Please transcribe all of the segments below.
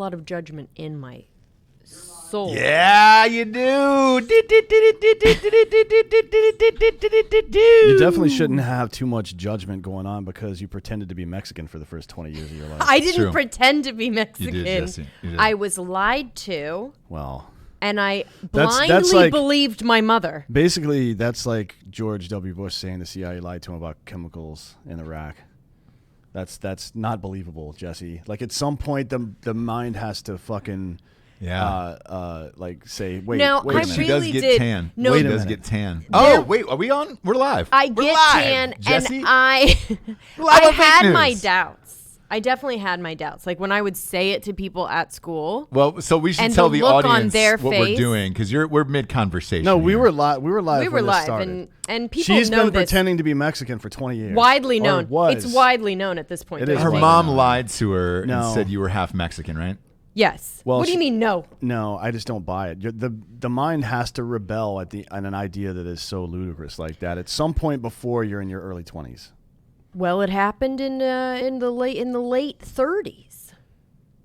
lot of judgment in my soul. Yeah, you do. You definitely shouldn't have too much judgment going on because you pretended to be Mexican for the first 20 years of your life. I didn't pretend to be Mexican. You did, Jessie. You did. I was lied to. Well, and I that's blindly like, believed my mother. Basically, that's like George W. Bush saying the CIA lied to him about chemicals in Iraq. That's not believable, Jessie. Like at some point, the mind has to fucking like say, wait. Now, wait I a minute. She really does get did. tan. No, She Wait a does minute. get tan. Oh, wait, are we on? We're live. I We're get live, tan, Jessie. and I Live on fake had my news. doubts. I definitely had my doubts. Like when I would say it to people at school. Well, so we should And tell the the look on audience their what we're face. doing because we're mid conversation. No, we were live. We were live. We were when this live, started. and people She's know been this. pretending to be Mexican for 20 years. Widely Or known. was. It's widely known at this point. It There's is Her like- widely mom known. lied to her No. and said you were half Mexican, right? Yes. Well, what do you mean no? No, I just don't buy it. The mind has to rebel at an idea that is so ludicrous like that at some point before you're in your early 20s. Well, it happened in the late 30s.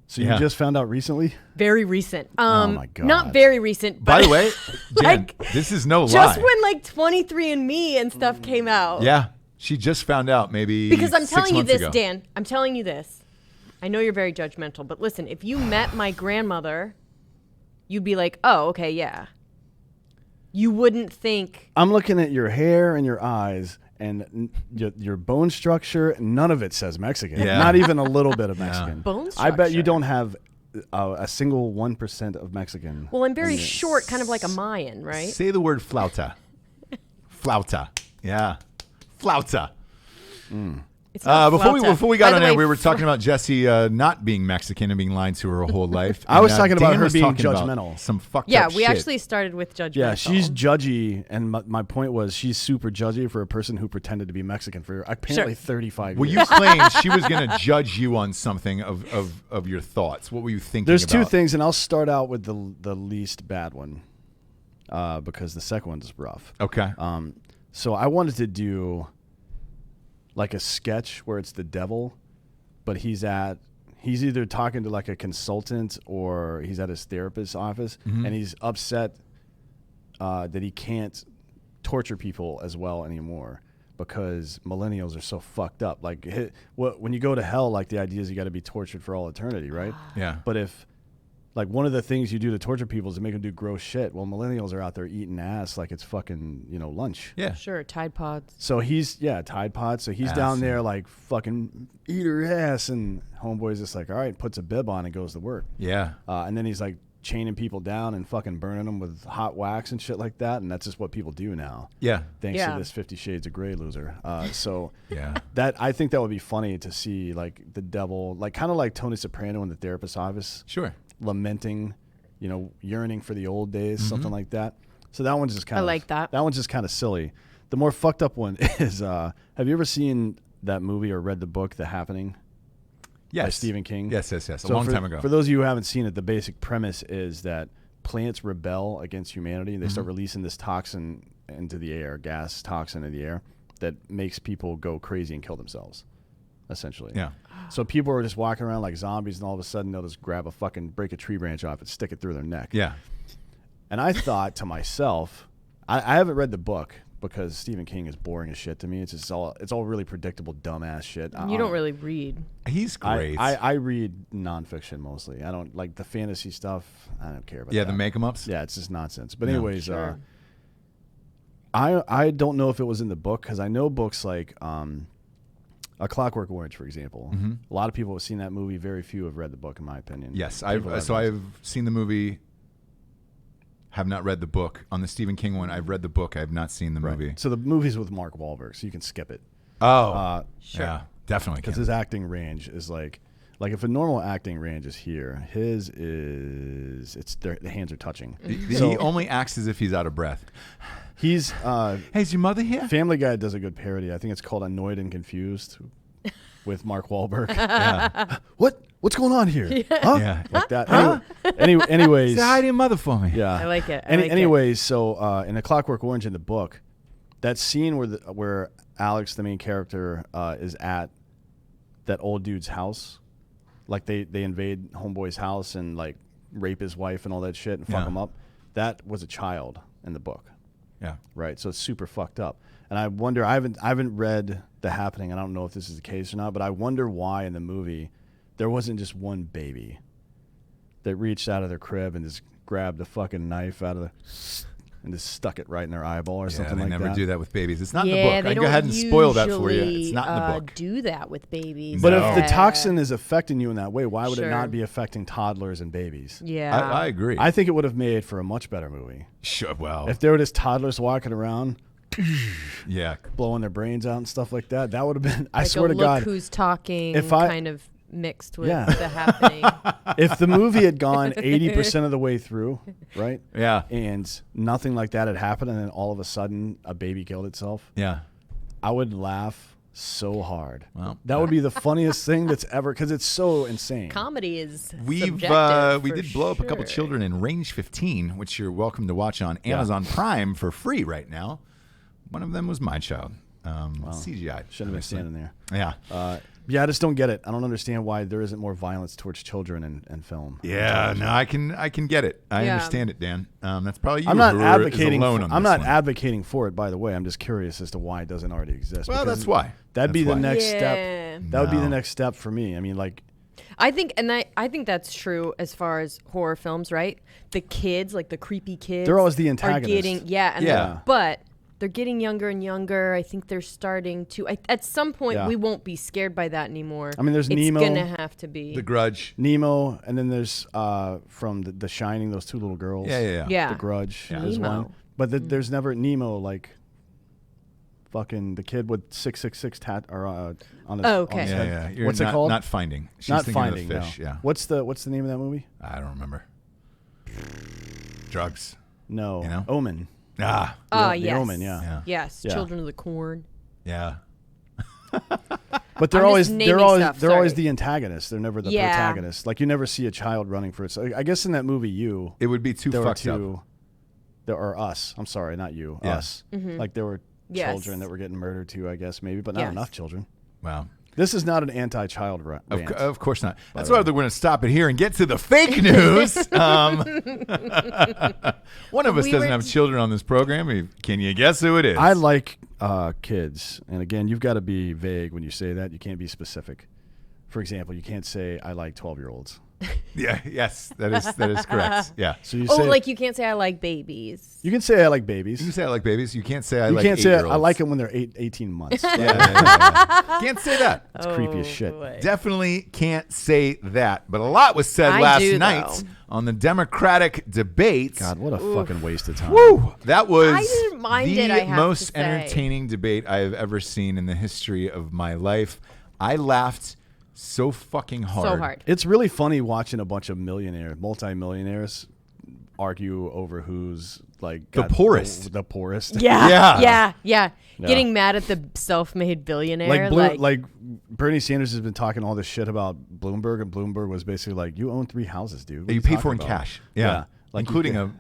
So you just found out recently? Very recent. Oh my God. Not very recent. But By the way, Jen, like, this is no lie. just when like 23andMe and stuff came out. Yeah, she just found out maybe Because I'm 6 telling you months this, ago. Dan. I'm telling you this. I know you're very judgmental, but listen, if you met my grandmother, you'd be like, oh, okay, yeah. You wouldn't think. I'm looking at your hair and your eyes and your bone structure. None of it says Mexican. Yeah. Not even a little bit of Mexican. Bone I bet you structure. don't have a single 1% of Mexican. Well, I'm very short, kind of like a Mayan, right? Say the word flauta. Flauta. Yeah. Flauta. It's not flauta. Before we got By on the air, way, we were talking about Jessie not being Mexican and being lied to her whole life. I was And, talking about Dan her was being talking about judgmental. some fucked Yeah, up we shit. actually started with judgmental. Yeah, she's judgy, and my point was she's super judgy for a person who pretended to be Mexican for apparently 35 Well, years. you claimed she was going to judge you on something of your thoughts. What were you thinking There's about? two things, and I'll start out with the least bad one because the second one's rough. Okay. So I wanted to do like a sketch where it's the devil, but he's either talking to like a consultant or he's at his therapist's office, and he's upset that he can't torture people as well anymore because millennials are so fucked up. Like when you go to hell, like the idea is you got to be tortured for all eternity, right? Yeah. But if like one of the things you do to torture people is to make them do gross shit. Well, millennials are out there eating ass like it's fucking, lunch. Yeah. Sure, Tide Pods. So he's Tide Pod. So he's Ass, down there yeah. like fucking eat her ass, and homeboy's just like, all right, puts a bib on and goes to work. Yeah. And then he's like chaining people down and fucking burning them with hot wax and shit like that. And that's just what people do now. Yeah. Thanks Yeah. to this 50 Shades of Grey loser. So Yeah. that I think that would be funny to see like the devil, like kind of like Tony Soprano in the therapist's office, Sure. lamenting, yearning for the old days, something like that. So that one's just kind I of like that. That one's just kind of silly. The more fucked up one is, have you ever seen that movie or read the book, The Happening? Yes. By Stephen King? Yes. A So long time ago. For those of you who haven't seen it, the basic premise is that plants rebel against humanity. They start releasing this toxin into the air, gas toxin in the air, that makes people go crazy and kill themselves, essentially. Yeah. So people are just walking around like zombies, and all of a sudden they'll just break a tree branch off and stick it through their neck. Yeah. And I thought to myself, I haven't read the book because Stephen King is boring as shit to me. It's all really predictable, dumbass shit. You don't really read. He's great. I read nonfiction mostly. I don't like the fantasy stuff. I don't care about that. the make-em-ups? Yeah, it's just nonsense. But No. anyways, Sure. I don't know if it was in the book because I know books like A Clockwork Orange, for example. A lot of people have seen that movie. Very few have read the book, in my opinion. Yes. People I've seen the movie, have not read the book. On the Stephen King one, I've read the book. I have not seen the movie. So the movie's with Mark Wahlberg, so you can skip it. Oh. Sure. Yeah. Definitely. Because his acting range is like if a normal acting range is here, his is the hands are touching. He only acts as if he's out of breath. He's Hey, is your mother here? Family Guy does a good parody. I think it's called Annoyed and Confused with Mark Wahlberg. Yeah. What's going on here? Huh? Yeah. Like that. Anyways. Say hi to your mother for me. Yeah. I like it. I like it. Anyways, so in A Clockwork Orange in the book, that scene where Alex, the main character, is at that old dude's house, like they invade homeboy's house and like rape his wife and all that shit and fuck him up. That was a child in the book. Yeah. Right. So it's super fucked up. And I wonder, I haven't read The Happening. I don't know if this is the case or not, but I wonder why in the movie there wasn't just one baby that reached out of their crib and just grabbed a fucking knife out of the and just stuck it right in their eyeball or something like that. They never do that with babies. It's not in the Yeah, book. they I can don't go ahead and spoil that for you. It's not in the book. Do that with babies. But No. if the toxin is affecting you in that way, why would it Sure. not be affecting toddlers and babies? Yeah. I agree. I think it would have made for a much better movie. Sure, well, If there were just toddlers walking around yeah. blowing their brains out and stuff like that, that would have been, I Like swear a to God. Look Who's Talking if I- kind of mixed with Yeah. The Happening. If the movie had gone 80% of the way through, right? Yeah. And nothing like that had happened, and then all of a sudden a baby killed itself, Yeah. I would laugh so hard. Well, That would be the funniest thing that's ever, because it's so insane. Comedy is we subjective did for blow up a couple sure. children in Range 15, which you're welcome to watch on Amazon Prime for free right now. One of them was my child. CGI. Shouldn't have been standing there. Yeah. Yeah, I just don't get it. I don't understand why there isn't more violence towards children in film. Yeah, no, I can get it. I Yeah. understand it, Dan. That's probably you. I'm not who advocating. Is alone on I'm this not one. advocating for it. By the way, I'm just curious as to why it doesn't already exist. Well, because that's why. That'd be That's the why. next Yeah. step. That would be the No. next step for me. I mean, like, I think that's true as far as horror films, right? The kids, like the creepy kids, They're always the are antagonist. getting Yeah. but they're getting younger and younger. I think they're starting to. At some point, Yeah. we won't be scared by that anymore. I mean, there's it's Nemo. gonna have to be. The Grudge. Nemo, and then there's from the Shining, those two little girls. Yeah. Yeah. The Grudge Yeah. is Nemo. one, but there's never Nemo like fucking the kid with 666 tat or on his. Oh, okay. on his Yeah, head. yeah. You're What's not, it called? Not Finding. She's Not thinking Finding. of the fish. No. Yeah. What's the name of that movie? I don't remember. Drugs. No. You know? Omen. Ah. Oh, The yes. Omen, yeah. Yeah. Yes. Yeah. Children of the Corn. Yeah. But they're I'm always just they're naming always stuff, they're always sorry. the antagonist. They're never the Yeah. protagonist. Like you never see a child running for its. I guess in that movie, It would be too there were fucked up. two. There are us. I'm sorry, not you. Yeah. Us. Like there were Yes. children that were getting murdered too. I guess maybe, but not Yes. enough children. Wow. This is not an anti-child rant. Of course not. That's why we're going to stop it here and get to the fake news. One of us We doesn't were- have children on this program. Can you guess who it is? I like kids, and again, you've got to be vague when you say that. You can't be specific. For example, you can't say I like 12-year-olds. Yeah. Yes. That is correct. Yeah. So you Oh, say like you can't say I like babies. you can say I like babies. You can say I like babies. You can't say I You like can't say I 8-year-olds. like them when they're 18 months. Yeah. Can't say that. It's creepy as shit. boy. Definitely can't say that. But a lot was said I last do, night though. on the Democratic debate. God, what a fucking waste of time. Woo! That was I didn't mind the it, I have most to say. entertaining debate I have ever seen in the history of my life. I laughed so fucking hard. So hard. It's really funny watching a bunch of multi-millionaires argue over who's like The got poorest. The poorest. Yeah. Yeah. Getting mad at the self-made billionaire. Like Bernie Sanders has been talking all this shit about Bloomberg, and Bloomberg was basically like, "You own 3 houses, dude. What That are you pay talking for in about?" cash. Yeah. Like Including you-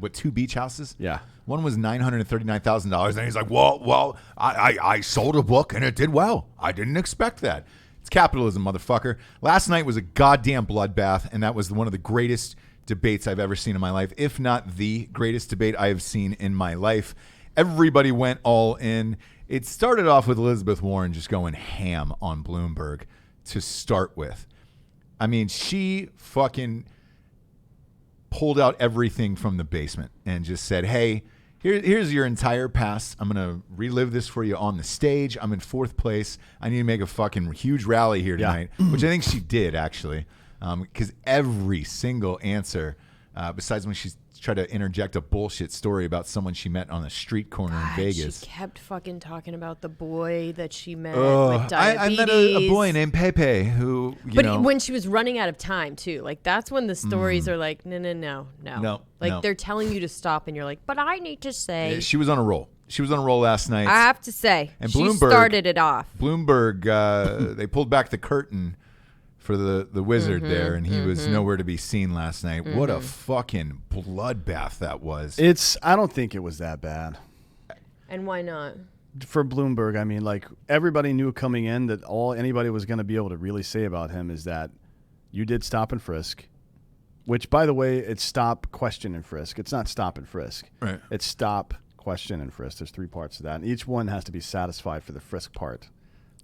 2 beach houses? Yeah. One was $939,000. And he's like, well, I sold a book and it did well. I didn't expect that. It's capitalism, motherfucker. Last night was a goddamn bloodbath, and that was one of the greatest debates I've ever seen in my life, if not the greatest debate I have seen in my life. Everybody went all in. It started off with Elizabeth Warren just going ham on Bloomberg to start with. I mean, she fucking pulled out everything from the basement and just said, hey, here's your entire past. I'm going to relive this for you on the stage. I'm in 4th place. I need to make a fucking huge rally here tonight, which I think she did, actually, because every single answer, besides when she tried to interject a bullshit story about someone she met on a street corner in Vegas. She kept fucking talking about the boy that she met Oh, with I diabetes. met a boy named Pepe who, But know. when she was running out of time, too, like that's when the stories are like, no. Like no. they're telling you to stop, and you're like, but I need to say. She was on a roll. She was on a roll last night. I have to say, And she Bloomberg- started it off. Bloomberg, they pulled back the curtain for the wizard there, and he was nowhere to be seen last night. What a fucking bloodbath that was. I don't think it was that bad. And why not? For Bloomberg, I mean, like everybody knew coming in that all anybody was going to be able to really say about him is that You did stop and frisk, which, by the way, it's stop, question, and frisk. It's not stop and frisk. Right. It's stop, question, and frisk. There's 3 parts to that, and each one has to be satisfied for the frisk part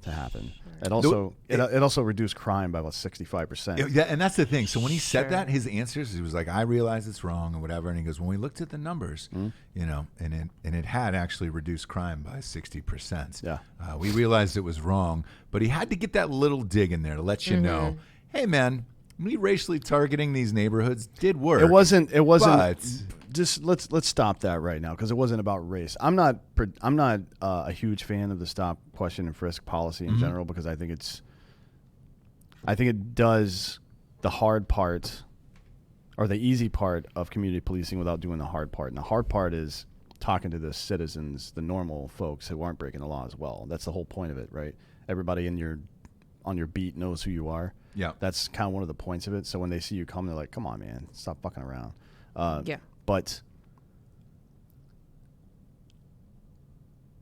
to happen. It also reduced crime by about 65%. Yeah, and that's the thing. So when he said Sure. that, his answers, he was like, "I realize it's wrong" or whatever, and he goes, "When we looked at the numbers, you know, and it had actually reduced crime by 60%. Yeah. We realized it was wrong, but he had to get that little dig in there to let you know, hey, man, me racially targeting these neighborhoods did work. It wasn't. But Just let's stop that right now because it wasn't about race. I'm not a huge fan of the stop, question, and frisk policy in general because I think it does the hard part or the easy part of community policing without doing the hard part. And the hard part is talking to the citizens, the normal folks who aren't breaking the law as well. That's the whole point of it, right? Everybody on your beat knows who you are. Yeah. That's kind of one of the points of it. So when they see you come, they're like, "Come on, man, stop fucking around." Yeah. But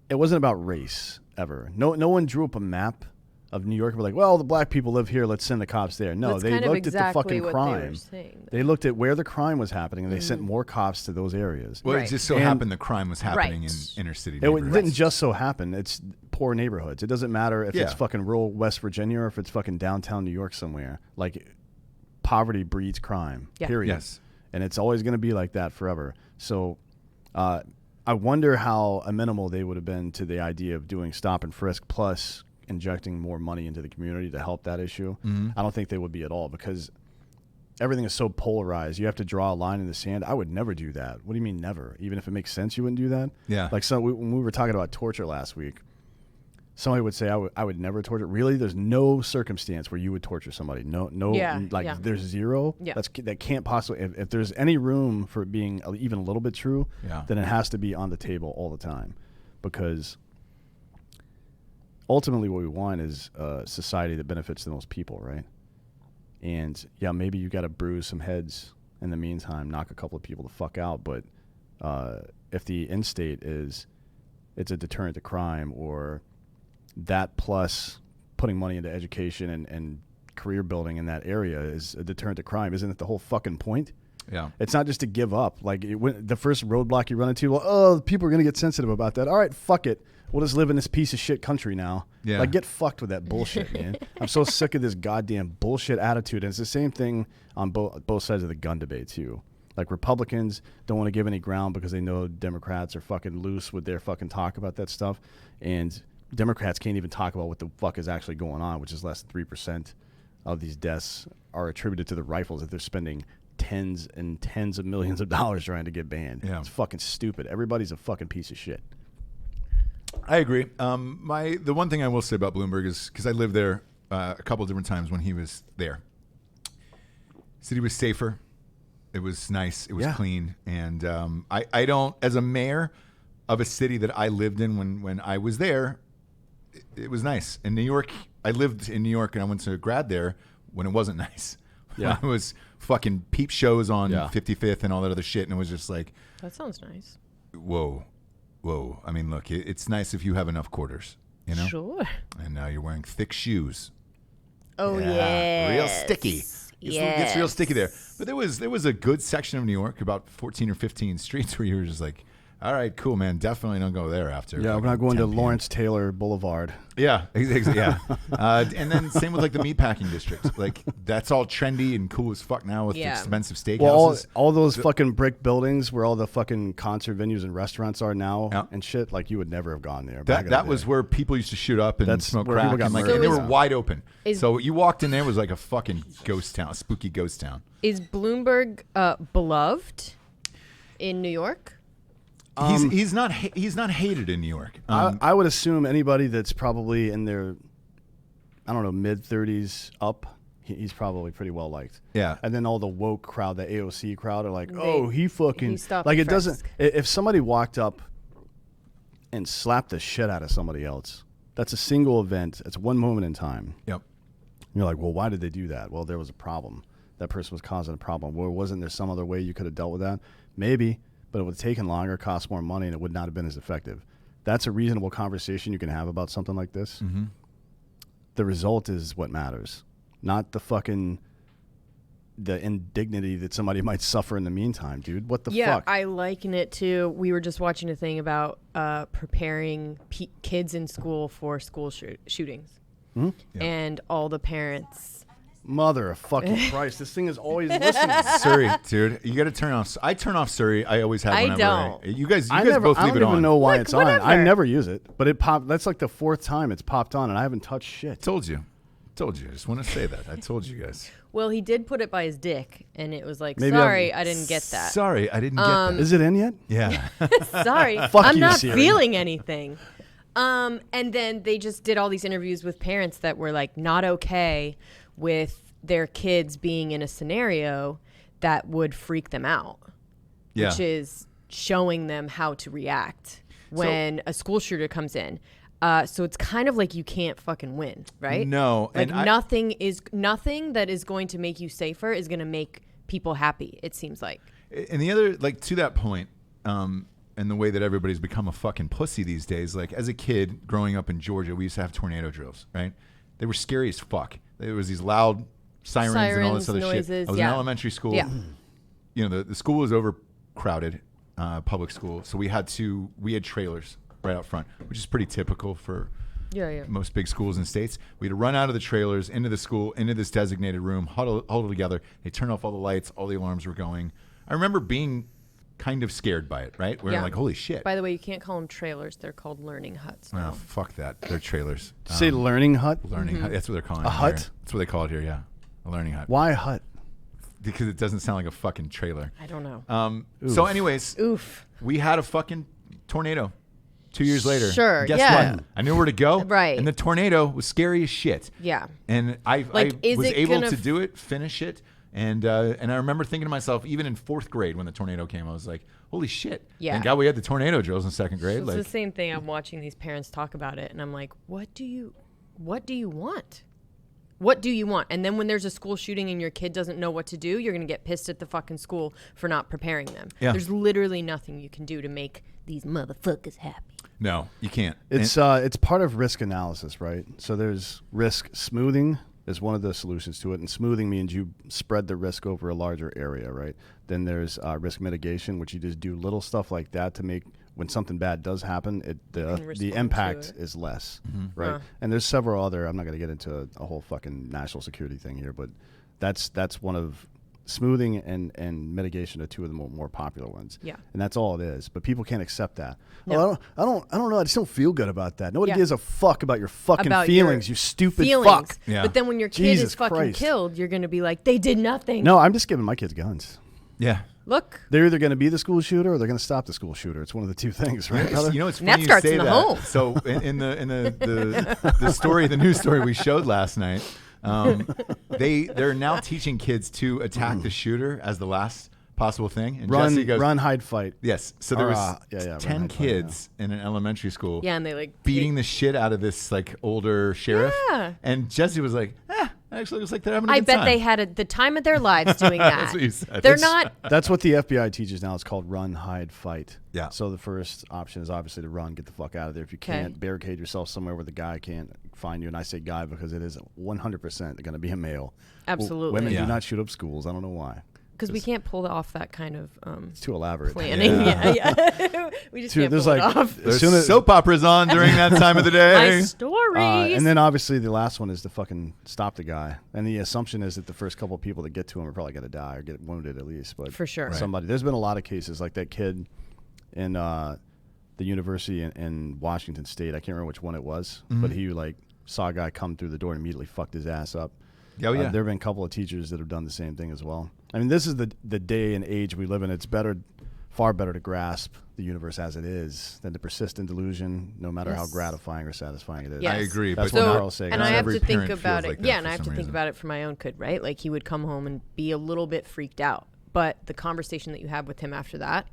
it wasn't about race ever. No one drew up a map of New York and were like, well, the black people live here, let's send the cops there. No, That's they kind of looked at the exactly fucking what crime. They were saying. They looked at where the crime was happening and they sent more cops to those areas. well, Right. it just so And- happened the crime was happening Right. in inner city It neighborhoods. didn't just so happen. It's poor neighborhoods. It doesn't matter if it's Yeah. fucking rural West Virginia or if it's fucking downtown New York somewhere. Like, poverty breeds crime, Yeah. period. Yes. And it's always going to be like that forever. So I wonder how amenable they would have been to the idea of doing stop and frisk plus injecting more money into the community to help that issue. I don't think they would be at all because everything is so polarized. You have to draw a line in the sand. I would never do that. What do you mean never? Even if it makes sense, you wouldn't do that? Yeah. Like when we were talking about torture last week, somebody would say, I would never torture. Really? There's no circumstance where you would torture somebody. No, Yeah, like yeah. there's zero. Yeah. That can't possibly, if there's any room for it being even a little bit true, Yeah. then it has to be on the table all the time because ultimately what we want is a society that benefits the most people, right? And yeah, maybe you got to bruise some heads in the meantime, knock a couple of people the fuck out. But if the end state is it's a deterrent to crime or that plus putting money into education and career building in that area is a deterrent to crime, isn't it the whole fucking point? Yeah. It's not just to give up. Like the first roadblock you run into, well, oh, people are going to get sensitive about that. All right, fuck it. We'll just live in this piece of shit country now. Yeah. Like, get fucked with that bullshit, man. I'm so sick of this goddamn bullshit attitude. And it's the same thing on both sides of the gun debate, too. Like, Republicans don't want to give any ground because they know Democrats are fucking loose with their fucking talk about that stuff. And Democrats can't even talk about what the fuck is actually going on, which is less than 3% of these deaths are attributed to the rifles that they're spending tens and tens of millions of dollars trying to get banned. Yeah. It's fucking stupid. Everybody's a fucking piece of shit. I agree. The one thing I will say about Bloomberg is because I lived there a couple different times when he was there. City was safer. It was nice. It was clean. And I don't, as a mayor of a city that I lived in when I was there, it was nice. In New York, I lived in New York and I went to grad there when it wasn't nice. Yeah. When it was fucking peep shows on Yeah. 55th and all that other shit. And it was just like, That sounds nice. whoa. I mean, look, it's nice if you have enough quarters, you know? Sure. And now you're wearing thick shoes. Oh, yeah. Real sticky. Gets real sticky there. But there was a good section of New York, about 14 or 15 streets where you were just like, all right, cool, man. Definitely don't go there after. Yeah, we're not going to Lawrence Taylor Boulevard. Yeah, exactly. Yeah. And then same with like the meatpacking district. Like that's all trendy and cool as fuck now with expensive steakhouses. Well, all those fucking brick buildings where all the fucking concert venues and restaurants are now and shit, like you would never have gone there. That was where people used to shoot up and smoke where crack. people got And, like, murdered. and they were So wide open. So you walked in there, it was like a fucking ghost town, a spooky ghost town. Is Bloomberg beloved in New York? He's not hated in New York. I would assume anybody that's probably in their, I don't know, mid-30s up, he's probably pretty well liked. Yeah. And then all the woke crowd, the AOC crowd, are like, he stopped like and it doesn't. frisked. If somebody walked up and slapped the shit out of somebody else, that's a single event. It's one moment in time. Yep. You're like, well, why did they do that? Well, there was a problem. That person was causing a problem. Well, wasn't there some other way you could have dealt with that? Maybe. But it would have taken longer, cost more money, and it would not have been as effective. That's a reasonable conversation you can have about something like this. Mm-hmm. The result is what matters, not the fucking the indignity that somebody might suffer in the meantime, dude. What the Yeah, fuck? I liken it to, we were just watching a thing about preparing kids in school for school shootings. Hmm? Yeah. And all the parents. Mother of fucking Christ, this thing is always listening. Surrey, dude, you got to turn off. I turn off Surrey. I always have. I Whenever don't. You guys I both leave it don't on. even know why Look, it's on. I whatever. never use it, but it popped. That's like the 4th time it's popped on, and I haven't touched shit. Told you. I just want to say that. I told you guys. Well, he did put it by his dick, and it was like, Maybe sorry, I didn't get that. Sorry, I didn't get that. Is it in yet? Yeah. Sorry, Fuck I'm you, not Siri. feeling anything. And then they just did all these interviews with parents that were like not okay with their kids being in a scenario that would freak them out, Yeah. which is showing them how to react when a school shooter comes in. So it's kind of like you can't fucking win, right? No, Like and nothing that is going to make you safer is going to make people happy. It seems like. And the other, like, to that point, and the way that everybody's become a fucking pussy these days, like, as a kid growing up in Georgia, we used to have tornado drills, right? They were scary as fuck. There was these loud sirens and all this other noises, shit. I was yeah. in elementary school. Yeah. You know, the school was overcrowded, public school, so we had trailers right out front, which is pretty typical for Yeah. most big schools in states. We had to run out of the trailers into the school, into this designated room, huddle together. They turned off all the lights, all the alarms were going. I remember being kind of scared by it, right? We're Yeah. like, holy shit. By the way, you can't call them trailers. They're called learning huts. Oh, now. fuck that. They're trailers. Say learning hut. Learning hut. That's what they're calling it. A hut? Here. That's what they call it here, yeah. A learning hut. Why hut? Because it doesn't sound like a fucking trailer. I don't know. So anyways, Oof. we had a fucking tornado 2 years later. Sure, Guess yeah. what? I knew where to go. Right. And the tornado was scary as shit. Yeah. And I Is was it able gonna to do it, finish it. And I remember thinking to myself, even in 4th grade when the tornado came, I was like, holy shit. Yeah. Thank God we had the tornado drills in 2nd grade. It's Like, the same thing. I'm watching these parents talk about it, and I'm like, what do you want? What do you want? And then when there's a school shooting and your kid doesn't know what to do, you're going to get pissed at the fucking school for not preparing them. Yeah. There's literally nothing you can do to make these motherfuckers happy. no, you can't. It's part of risk analysis, right? So there's risk smoothing is one of the solutions to it, and smoothing means you spread the risk over a larger area, right? Then there's risk mitigation, which you just do little stuff like that to make when something bad does happen, can the respond impact to it. is less, Mm-hmm. right? And there's several other. I'm not going to get into a whole fucking national security thing here, but that's one of smoothing and mitigation are two of the more popular ones. Yeah. And that's all it is. But people can't accept that. No. Oh, I don't know. I just don't feel good about that. Nobody Yeah. gives a fuck about your fucking About feelings, your you stupid feelings. fuck. Yeah. But then when your kid Jesus is fucking Christ. killed, you're going to be like, they did nothing. No, I'm just giving my kids guns. Yeah. Look. They're either going to be the school shooter or they're going to stop the school shooter. It's one of the two things, right? brother? You know, it's And that funny you starts say in the that. home. So in the story, the news story we showed last night, they're now teaching kids to attack the shooter as the last possible thing. And Jessie goes, run, hide, fight. yes. So there Or, was run, 10 hide, fight, kids in an elementary school Yeah, and they like beating the shit out of this like older sheriff. Yeah. And Jessie was like, actually looks like they're having a I good bet time. they had the time of their lives doing that. That's what you said. They're It's- not. That's what the FBI teaches now. It's called run, hide, fight. Yeah. So the first option is obviously to run, get the fuck out of there. If you can't, barricade yourself somewhere where the guy can't find you. And I say guy because it is 100% going to be a male. Absolutely. Women Yeah. do not shoot up schools. I don't know why. Because we can't pull off that kind of It's too elaborate. planning. Yeah. We just Dude, can't there's pull like it off. There's soon as- soap operas on during that time of the day. My stories. and then obviously the last one is to fucking stop the guy. And the assumption is that the first couple of people that get to him are probably going to die or get wounded at least. But For sure. Right. somebody. There's been a lot of cases like that kid in the university in Washington State. I can't remember which one it was, but he like saw a guy come through the door and immediately fucked his ass up. Oh, yeah. There have been a couple of teachers that have done the same thing as well. I mean, this is the day and age we live in. It's far better to grasp the universe as it is than to persist in delusion, no matter how Yes. gratifying or satifying it is. Yes. I agree. That's but what not- Carl's saying. And Not I have every to think parent about feels it. like that Yeah, and for I have to some think reason. about it for my own kid, right? Like he would come home and be a little bit freaked out. But the conversation that you have with him after that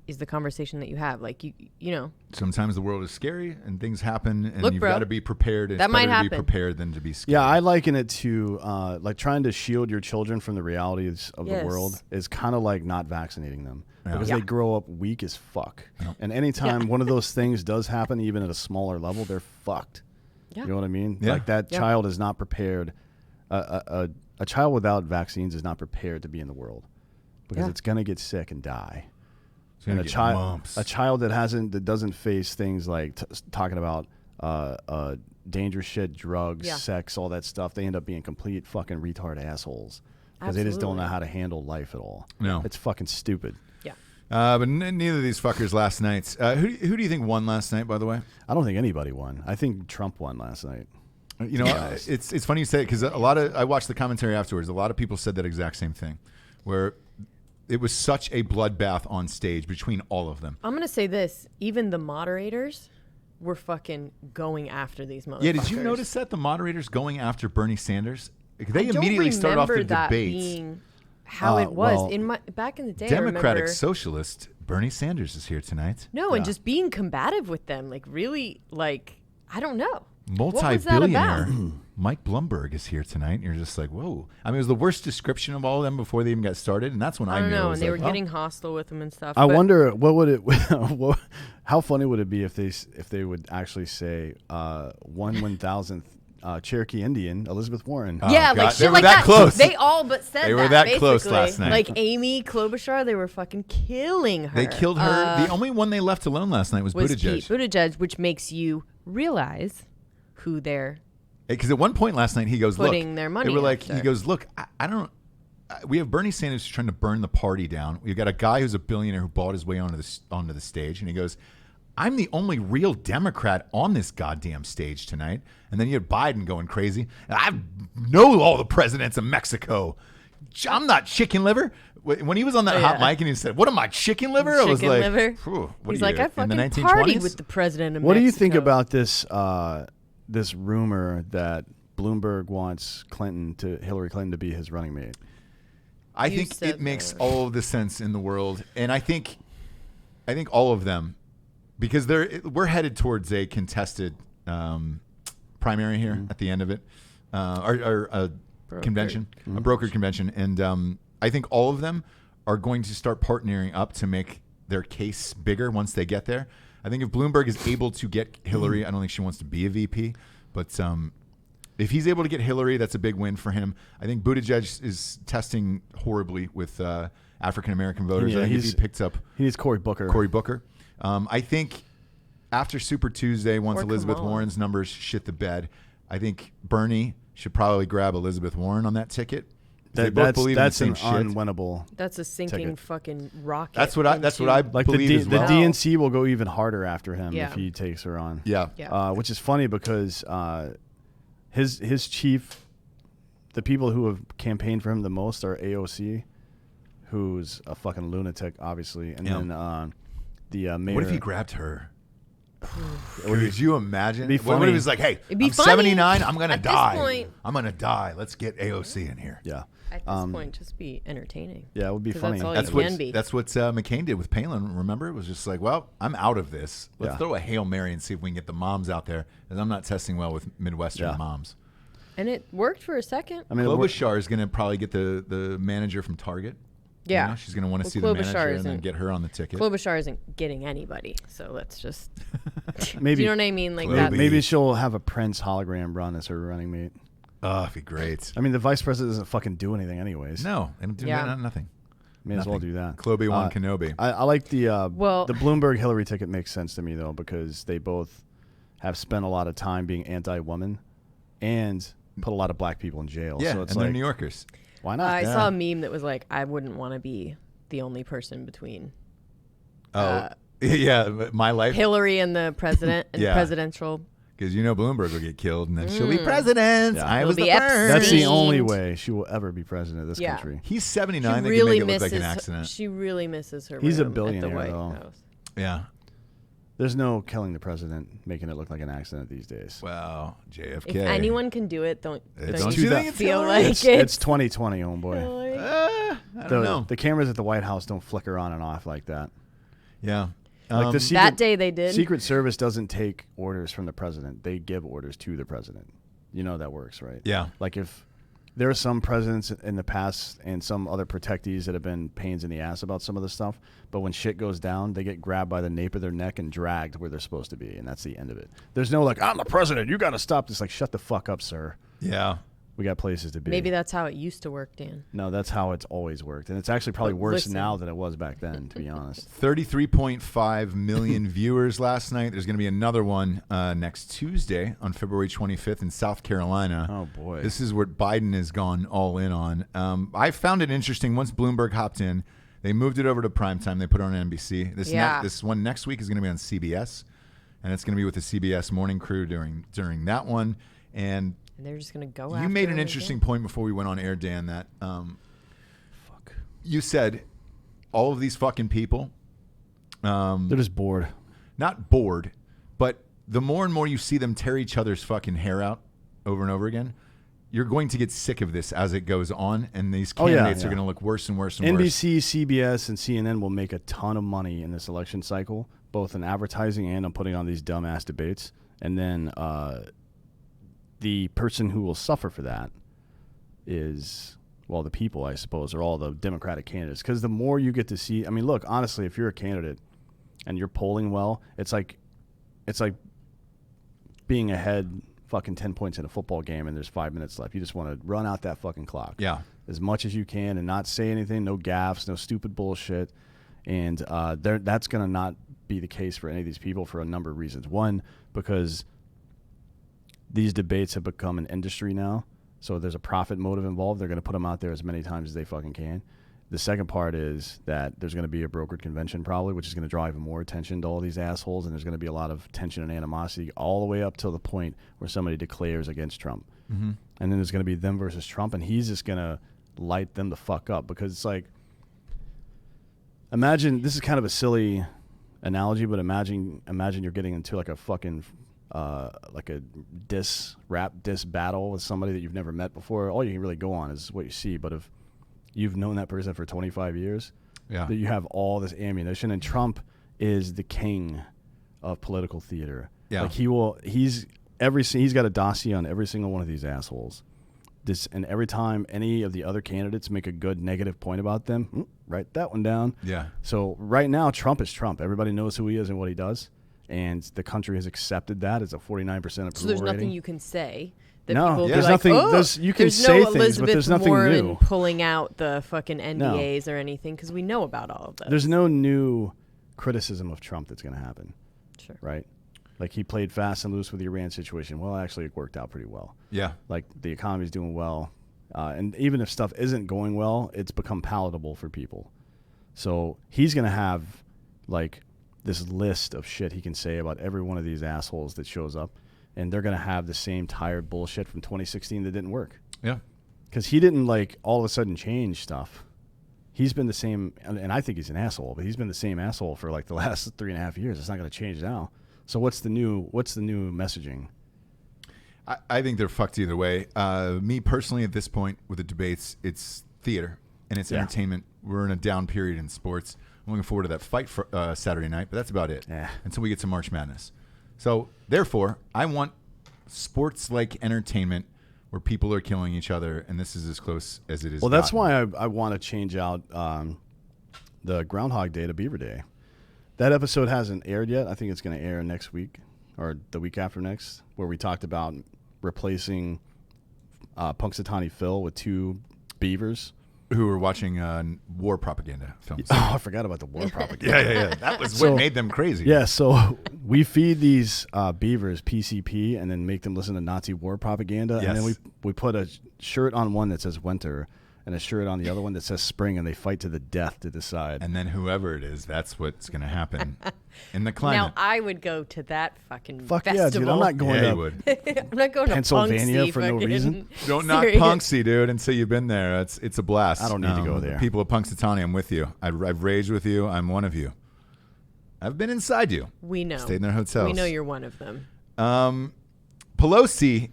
is the conversation that you have. Like you know, Sometimes the world is scary and things happen, and Look, you've bro, got to be prepared. It's that might better to be happen. prepared than to be scared. Yeah, I liken it to like trying to shield your children from the realities of Yes. the world is kind of like not vaccinating them Yeah. because Yeah. they grow up weak as fuck. And anytime one of those things does happen, even at a smaller level, they're fucked. Yeah. You know what I mean? Yeah. Like that Yeah. child is not prepared. A a child without vaccines is not prepared to be in the world because Yeah. it's gonna get sick and die. It's gonna And get child, mumps. a child that doesn't face things like talking about dangerous shit, drugs, Yeah. sex, all that stuff, they end up being complete fucking retard assholes because they just don't know Absolutely. how to handle life at all. No. It's fucking stupid. Yeah. But neither of these fuckers last night. Who do you think won last night, by the way? I don't think anybody won. I think Trump won last night. You know, it's funny you say it because I watched the commentary afterwards. A lot of people said that exact same thing, where it was such a bloodbath on stage between all of them. I'm gonna say this: even the moderators were fucking going after these motherfuckers. Yeah, did you notice that the moderators going after Bernie Sanders? They I don't immediately start off the remember that debates. being how it was well, in my back in the day. I Democratic remember, socialist Bernie Sanders is here tonight. no, and just being combative with them, like really, like I don't know. Multi-billionaire Mike Bloomberg is here tonight. And you're just like, whoa. I mean, it was the worst description of all of them before they even got started, and that's when I I don't knew. know, It was and they like, were oh. getting hostile with them and stuff. I but wonder what would it, how funny would it be if they would actually say 1/1000th Cherokee Indian Elizabeth Warren. Yeah, God, like they shit were like that that. close. They all but said They were that. that close basically. last night. Like Amy Klobuchar, they were fucking killing her. They killed her. The only one they left alone last night was was Buttigieg. Pete Buttigieg, which makes you realize who they're. Because at one point last night he goes, Putting look, their money they were like, after. he goes, look, I don't. We have Bernie Sanders trying to burn the party down. We've got a guy who's a billionaire who bought his way onto the stage, and he goes, I'm the only real Democrat on this goddamn stage tonight. And then you had Biden going crazy. I know all the presidents of Mexico. I'm not chicken liver. When he was on that hot mic and he said, what am I, chicken liver? I was Chicken like, liver. "Phew, what He's are like, you, I in the fucking 1920s? partied with the president of What do you think Mexico." about this rumor that Bloomberg wants Hillary Clinton to be his running mate? I You think said it makes that. all of the sense in the world, and I think all of them, because we're headed towards a contested primary here at the end of it, or a convention, a broker convention, and I think all of them are going to start partnering up to make their case bigger once they get there. I think if Bloomberg is able to get Hillary, I don't think she wants to be a VP, but if he's able to get Hillary, that's a big win for him. I think Buttigieg is testing horribly with African American voters. Yeah, I think if he picks up He needs Cory Booker. I think after Super Tuesday, once Or Elizabeth Kamala. Warren's numbers shit the bed, I think Bernie should probably grab Elizabeth Warren on that ticket. They both believe in the That's same an shit. unwinnable. That's a sinking Ticket. fucking rocket. That's what I Like believe as the well. DNC will go even harder after him Yeah. if he takes her on. Yeah. Yeah. Which is funny because his chief, the people who have campaigned for him the most are AOC, who's a fucking lunatic, obviously, and Yeah. then the mayor. What if he grabbed her? Could you imagine? Be What if funny. he was like, "Hey, It'd be I'm funny. 79. I'm gonna At this die. point- I'm gonna die. Let's get AOC in here." Yeah, At this point, just be entertaining. yeah, it would be 'Cause funny. that's all That's you what can be. that's what McCain did with Palin. Remember, it was just like, well, I'm out of this. Let's Yeah. throw a Hail Mary and see if we can get the moms out there, because I'm not testing well with Midwestern Yeah. moms. And it worked for a second. I mean, it wor- Klobuchar is going to probably get the manager from Target. Yeah. You know, she's going to want to Well, see the Klobuchar manager and then isn't- get her on the ticket. Klobuchar isn't getting anybody, so let's just. maybe Do you know what I mean? Like Kloby. that. maybe she'll have a Prince hologram run as her running mate. Oh, it'd be great. I mean, the vice president doesn't fucking do anything anyways. No, they don't do Yeah. nothing. May as well Nothing. do that. Kloby-Wan Kenobi. I like the Well- the Bloomberg Hillary ticket makes sense to me though because they both have spent a lot of time being anti-woman and put a lot of black people in jail. Yeah, so it's and they're like, New Yorkers. why not? I Yeah. saw a meme that was like, I wouldn't want to be the only person between Oh, yeah, my life. Hillary and the president and Yeah. presidential. Because you know Bloomberg will get killed, and then she'll be president. Yeah. I It'll was the be first. Epstein. That's the only Steamed. way she will ever be president of this Yeah. country. He's She 79. They really can make it look misses. like an accident. She really misses her. He's a room at billionaire, the White though. House. Yeah. There's no killing the president, making it look like an accident these days. Well, JFK. If anyone can do it, don't Don't you you think it's feel Hillary? like It's 2020, homeboy. Hillary? I don't The, know. the cameras at the White House don't flicker on and off like that. Yeah. Like the That day they did. Secret Service doesn't take orders from the president. They give orders to the president. You know that works, right? Yeah. Like if there are some presidents in the past and some other protectees that have been pains in the ass about some of the stuff, but when shit goes down, they get grabbed by the nape of their neck and dragged where they're supposed to be, and that's the end of it. There's no like, I'm the president, you got to stop this. Like, shut the fuck up, sir. Yeah. We got places to be. Maybe that's how it used to work, Dan. No, that's how it's always worked. And it's actually probably But worse listen. now than it was back then, to be honest. 33.5 million viewers last night. There's going to be another one next Tuesday on February 25th in South Carolina. Oh, boy. This is what Biden has gone all in on. I found it interesting. Once Bloomberg hopped in, they moved it over to primetime. They put it on NBC. This one next week is going to be on CBS, and it's going to be with the CBS morning crew during that one. And they're just going to go you made an interesting point before we went on air, Dan, that you said all of these fucking people, they're just bored. not bored, but the more and more you see them tear each other's fucking hair out over and over again, you're going to get sick of this as it goes on, and these candidates are going to look worse and worse and worse. NBC, CBS, and CNN will make a ton of money in this election cycle, both in advertising and on putting on these dumbass debates. And then the person who will suffer for that is, well, the people, I suppose, are all the Democratic candidates. Because the more you get to see, I mean, look, honestly, if you're a candidate and you're polling well, it's like being ahead fucking 10 points in a football game and there's 5 minutes left. You just want to run out that fucking clock. Yeah. As much as you can and not say anything, no gaffes, no stupid bullshit. And that's going to not be the case for any of these people for a number of reasons. One, because these debates have become an industry now, so there's a profit motive involved. They're going to put them out there as many times as they fucking can. The second part is that there's going to be a brokered convention probably, which is going to draw even more attention to all these assholes, and there's going to be a lot of tension and animosity all the way up till the point where somebody declares against Trump. Mm-hmm. And then there's going to be them versus Trump, and he's just going to light them the fuck up, because it's like, imagine, this is kind of a silly analogy, but imagine you're getting into like a fucking like a rap diss battle with somebody that you've never met before. All you can really go on is what you see. But if you've known that person for 25 years, that you have all this ammunition, and Trump is the king of political theater. Yeah. Like he's got a dossier on every single one of these assholes. And every time any of the other candidates make a good negative point about them, write that one down. Yeah. So right now, Trump is Trump. Everybody knows who he is and what he does. And the country has accepted that as a 49% approval So there's nothing rating. you can say. That no, people there's like, nothing. Oh, you can there's say no things, Elizabeth but there's nothing Warren new. pulling out the fucking NDAs or anything, because we know about all of this. There's no new criticism of Trump that's going to happen. Sure. Right? Like he played fast and loose with the Iran situation. Well, actually, it worked out pretty well. Yeah. Like the economy's doing well. And even if stuff isn't going well, it's become palatable for people. So he's going to have like this list of shit he can say about every one of these assholes that shows up. And they're going to have the same tired bullshit from 2016 that didn't work. Yeah. Because he didn't like all of a sudden change stuff. He's been the same, and I think he's an asshole, but he's been the same asshole for like the last 3.5 years. It's not going to change now. So what's the new messaging? I think they're fucked either way. Me personally, at this point with the debates, it's theater and it's entertainment. We're in a down period in sports. I'm looking forward to that fight for Saturday night, but that's about it until we get to March Madness. So therefore, I want sports-like entertainment where people are killing each other, and this is as close as it is. Well, that's why I want to change out the Groundhog Day to Beaver Day. That episode hasn't aired yet. I think it's going to air next week or the week after next, where we talked about replacing Punxsutawney Phil with 2 beavers. Who were watching war propaganda films. Oh, I forgot about the war propaganda. Yeah. That was what made them crazy. Yeah, so we feed these beavers PCP and then make them listen to Nazi war propaganda. Yes. And then we put a shirt on one that says winter and a shirt on the other one that says spring, and they fight to the death to decide. And then whoever it is, that's what's going to happen in the climate. Now, I would go to that fucking Fuck festival. Yeah, dude. I'm not going I'm not going Pennsylvania to for no reason. Don't knock Punxsy, dude, until you've been there. It's a blast. I don't need to go there. People of Punxsutawney, I'm with you. I've raged with you. I'm one of you. I've been inside you. We know. Stayed in their hotels. We know you're one of them. Pelosi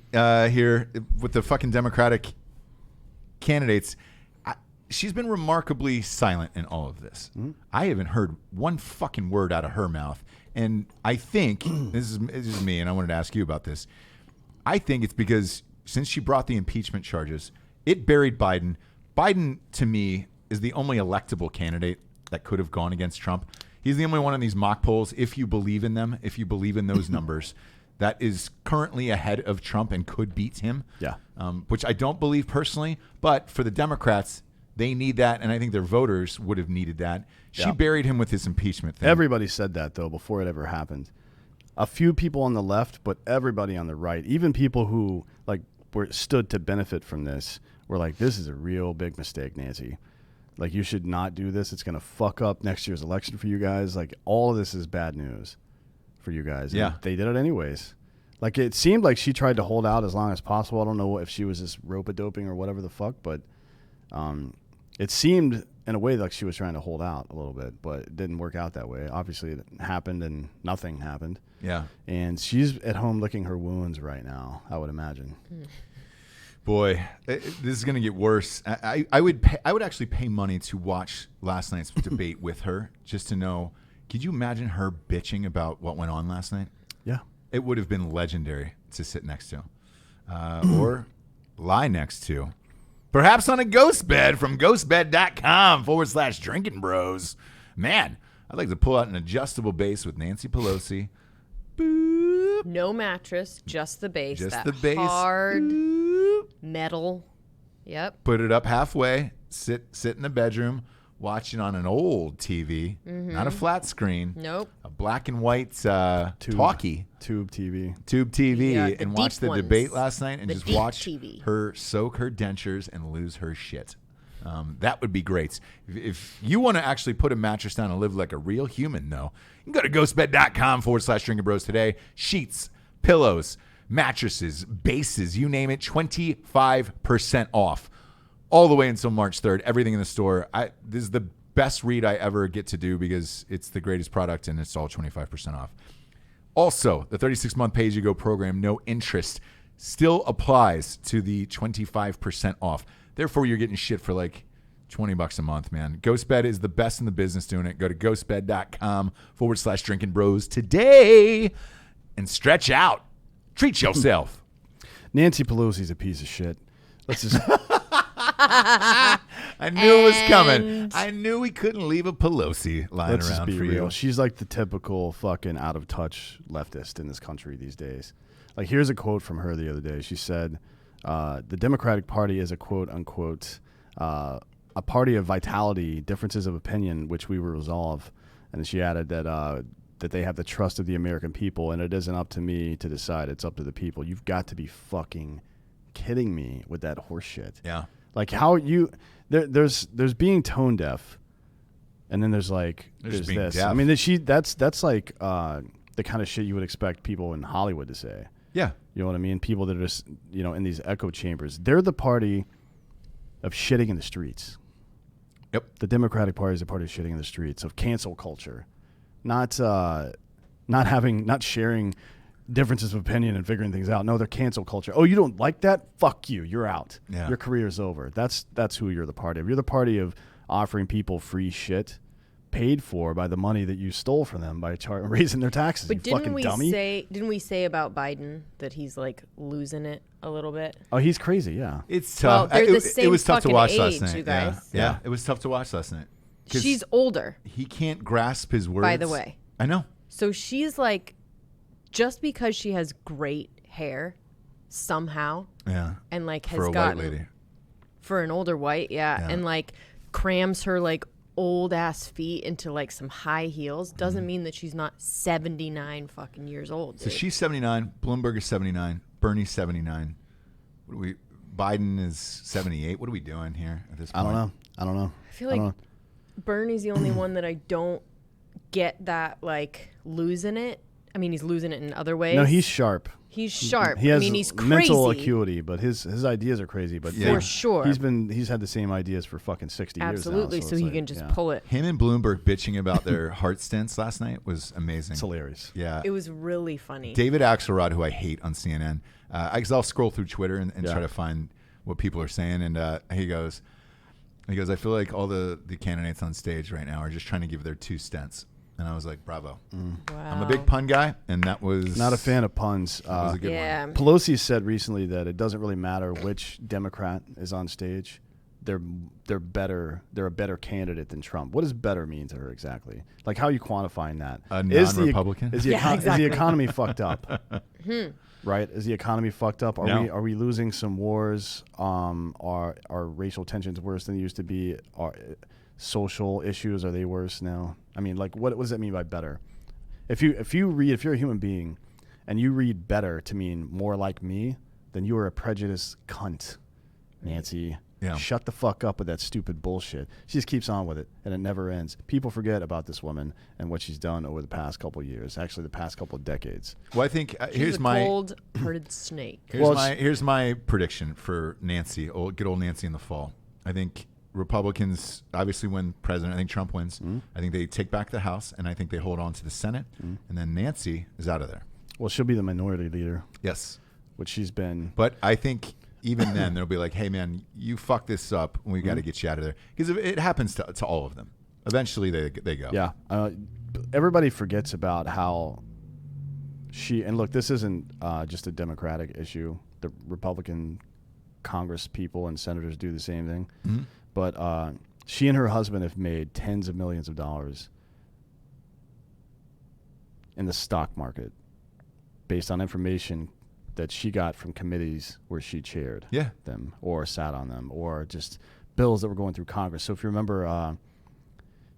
here with the fucking Democratic candidates. She's been remarkably silent in all of this. Mm-hmm. I haven't heard one fucking word out of her mouth. And I think, this is me, and I wanted to ask you about this. I think it's because since she brought the impeachment charges, it buried Biden. Biden, to me, is the only electable candidate that could have gone against Trump. He's the only one in these mock polls, if you believe in them, if you believe in those numbers, that is currently ahead of Trump and could beat him. Yeah. Which I don't believe personally, but for the Democrats, they need that, and I think their voters would have needed that. She buried him with his impeachment thing. Everybody said that, though, before it ever happened. A few people on the left, but everybody on the right, even people who stood to benefit from this, were like, this is a real big mistake, Nancy. Like, you should not do this. It's going to fuck up next year's election for you guys. Like, all of this is bad news for you guys. And they did it anyways. Like, it seemed like she tried to hold out as long as possible. I don't know if she was just rope-a-doping or whatever the fuck, but it seemed in a way like she was trying to hold out a little bit, but it didn't work out that way. Obviously, it happened and nothing happened. Yeah. And she's at home licking her wounds right now, I would imagine. Boy, this is going to get worse. I would actually pay money to watch last night's debate with her just to know. Could you imagine her bitching about what went on last night? Yeah. It would have been legendary to sit next to or lie next to. Perhaps on a ghost bed from ghostbed.com/Drinkin Bros. Man, I'd like to pull out an adjustable base with Nancy Pelosi. Boop. No mattress, just the base. Just that the base. hard Boop. metal. Yep. Put it up halfway. Sit in the bedroom. Watch it on an old TV, not a flat screen. Nope. A black and white talkie. Tube TV. Tube TV. Yeah, the and watch deep the ones. debate last night and The just deep watch TV. her soak her dentures and lose her shit. That would be great. If you want to actually put a mattress down and live like a real human, though, you can go to ghostbed.com/Drinkin Bros today. Sheets, pillows, mattresses, bases, you name it, 25% off. All the way until March 3rd, everything in the store. This is the best read I ever get to do because it's the greatest product and it's all 25% off. Also, the 36-month pay-as-you-go program, no interest, still applies to the 25% off. Therefore, you're getting shit for like $20 a month, man. GhostBed is the best in the business doing it. Go to ghostbed.com/Drinkin Bros today and stretch out. Treat yourself. Nancy Pelosi's a piece of shit. Let's just... I knew it was coming. I knew we couldn't leave a Pelosi lying Let's around just be for real. you. She's like the typical fucking out of touch leftist in this country these days. Like, here's a quote from her the other day. She said, the Democratic Party is a quote unquote, a party of vitality, differences of opinion, which we will resolve. And she added that they have the trust of the American people, and it isn't up to me to decide. It's up to the people. You've got to be fucking kidding me with that horse shit. Yeah. Like, how you there's being tone deaf, and then there's being this. deaf. I mean, that's like the kind of shit you would expect people in Hollywood to say. Yeah. You know what I mean? People that are just in these echo chambers. They're the party of shitting in the streets. Yep. The Democratic Party is a party of shitting in the streets, of cancel culture, not sharing differences of opinion and figuring things out. No, they're cancel culture. Oh, you don't like that? Fuck you. You're out. Yeah. Your career's over. That's who you're the party of. You're the party of offering people free shit paid for by the money that you stole from them by raising their taxes. But you fucking dummy. didn't we say about Biden that he's like losing it a little bit? Oh, he's crazy. Yeah. It's Well, tough. they're the It same was tough to fucking watch age, last night. you guys. Yeah. It was tough to watch last night. 'Cause She's older, he can't grasp his words. by the way. I know. So she's like, just because she has great hair somehow Yeah. and like has For a gotten white lady. for an older white, Yeah. and like crams her like old ass feet into like some high heels doesn't mean that she's not 79 fucking years old. So Dude. she's 79. Bloomberg is 79. Bernie's 79. Biden is 78. What are we doing here at this point? I don't know. I feel like Bernie's the only one that I don't get that like losing it. I mean, he's losing it in other ways. No, he's sharp. He's sharp. He has I mean, he's crazy. mental acuity, but his ideas are crazy. But Yeah. For sure. he's had the same ideas for fucking 60 Absolutely. years now. So it's he like, can just yeah. pull it. Him and Bloomberg bitching about their heart stents last night was amazing. It's hilarious. Yeah. It was really funny. David Axelrod, who I hate on CNN, I'll scroll through Twitter and try to find what people are saying. And he goes, I feel like all the candidates on stage right now are just trying to give their 2 cents. And I was like, bravo. Wow. I'm a big pun guy, and that was... Not a fan of puns. That was a good Yeah. one. Pelosi said recently that it doesn't really matter which Democrat is on stage. they're better. They're a better candidate than Trump. What does better mean to her exactly? Like, how are you quantifying that? A non-Republican? Is the economy fucked up? Right? Is the economy fucked up? Are we losing some wars? Are racial tensions worse than they used to be? Are social issues, are they worse now? I mean, like, what does that mean by better? If you're a human being and you read better to mean more like me, then you are a prejudiced cunt, Nancy. Yeah. Shut the fuck up with that stupid bullshit. She just keeps on with it, and it never ends. People forget about this woman and what she's done over the past couple of years, actually the past couple of decades. Well, I think She's a cold-hearted snake. Here's my prediction for Nancy, good old Nancy in the fall. I think Republicans obviously win president. I think Trump wins. I think they take back the House, and I think they hold on to the Senate, and then Nancy is out of there. Well, she'll be the minority leader. Yes. Which she's been. But I think even then they'll be like, hey, man, you fucked this up, and we got to get you out of there. Because it happens to all of them. Eventually they go. Yeah. Everybody forgets about how and look, this isn't just a Democratic issue. The Republican Congress people and senators do the same thing. But she and her husband have made tens of millions of dollars in the stock market based on information that she got from committees where she chaired them or sat on them, or just bills that were going through Congress. So if you remember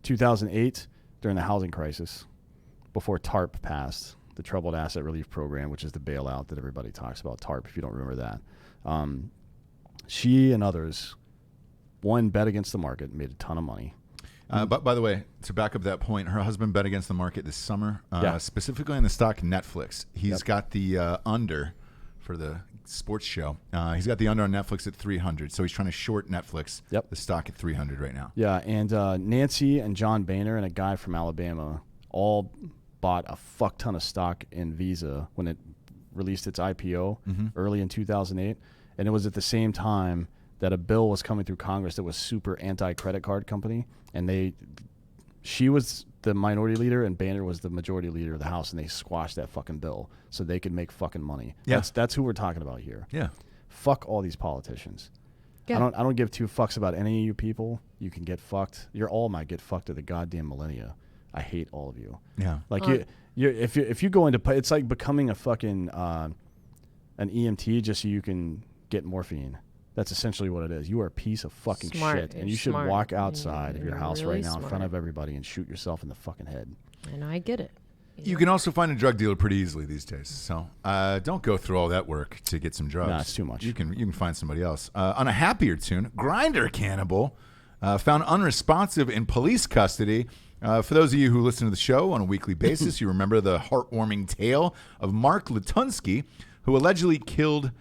2008, during the housing crisis, before TARP passed, the Troubled Asset Relief Program, which is the bailout that everybody talks about, TARP, if you don't remember that, she and others, one, bet against the market, made a ton of money. But by the way, to back up that point, her husband bet against the market this summer, specifically in the stock Netflix. He's got the under for the sports show. He's got the under on Netflix at 300, so he's trying to short Netflix. The stock at 300 right now. Yeah, and Nancy and John Boehner and a guy from Alabama all bought a fuck ton of stock in Visa when it released its IPO early in 2008, and it was at the same time that a bill was coming through Congress that was super anti-credit card company, and she was the minority leader and Boehner was the majority leader of the House, and they squashed that fucking bill so they could make fucking money. That's who we're talking about here. Fuck all these politicians. I don't give two fucks about any of you people. You can get fucked. You all might get fucked to the goddamn millennia. I hate all of you. Like if you go into it's like becoming a fucking an EMT just so you can get morphine. That's essentially what it is. You are a piece of fucking shit, and you should walk outside of your house right now in front of everybody and shoot yourself in the fucking head. And I get it. You can also find a drug dealer pretty easily these days. So don't go through all that work to get some drugs. No, it's too much. You can find somebody else. On a happier tune, Grindr Cannibal found unresponsive in police custody. For those of you who listen to the show on a weekly basis, you remember the heartwarming tale of Mark Latunsky, who allegedly killed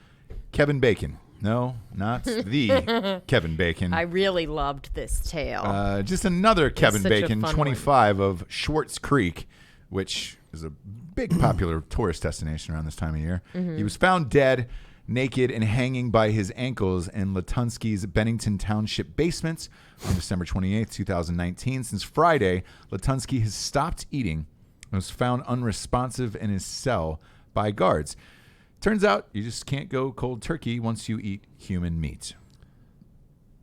Kevin Bacon. No, not the Kevin Bacon. I really loved this tale. Just another Kevin Bacon, 25 of Schwartz Creek, which is a big popular tourist destination around this time of year. He was found dead, naked, and hanging by his ankles in Latunsky's Bennington Township basement on December 28th, 2019. Since Friday, Latunsky has stopped eating and was found unresponsive in his cell by guards. Turns out you just can't go cold turkey once you eat human meat.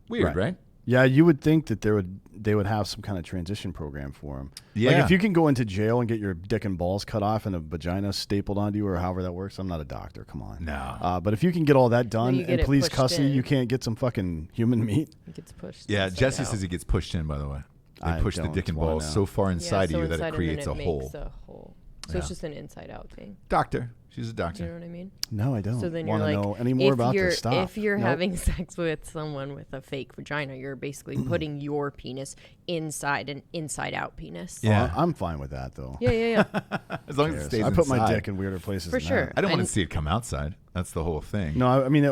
Weird, right? Yeah, you would think that they would have some kind of transition program for him. Yeah. Like if you can go into jail and get your dick and balls cut off and a vagina stapled onto you or however that works. I'm not a doctor. Come on. No. But if you can get all that done in police custody, in. you can't get some fucking human meat. It gets pushed. Yeah, Jesse says it gets pushed in, by the way. They push the dick and balls so far inside of you that it creates a hole. So it's just an inside-out thing. Doctor. She's a doctor. Do you know what I mean? No, I don't. So then want to you're know any more about this stuff. If you're having sex with someone with a fake vagina, you're basically putting your penis inside an inside-out penis. Yeah, I'm fine with that though. Yeah. As long as it stays inside. I put my dick in weirder places. For sure. I don't want to see it come outside. That's the whole thing. No, I mean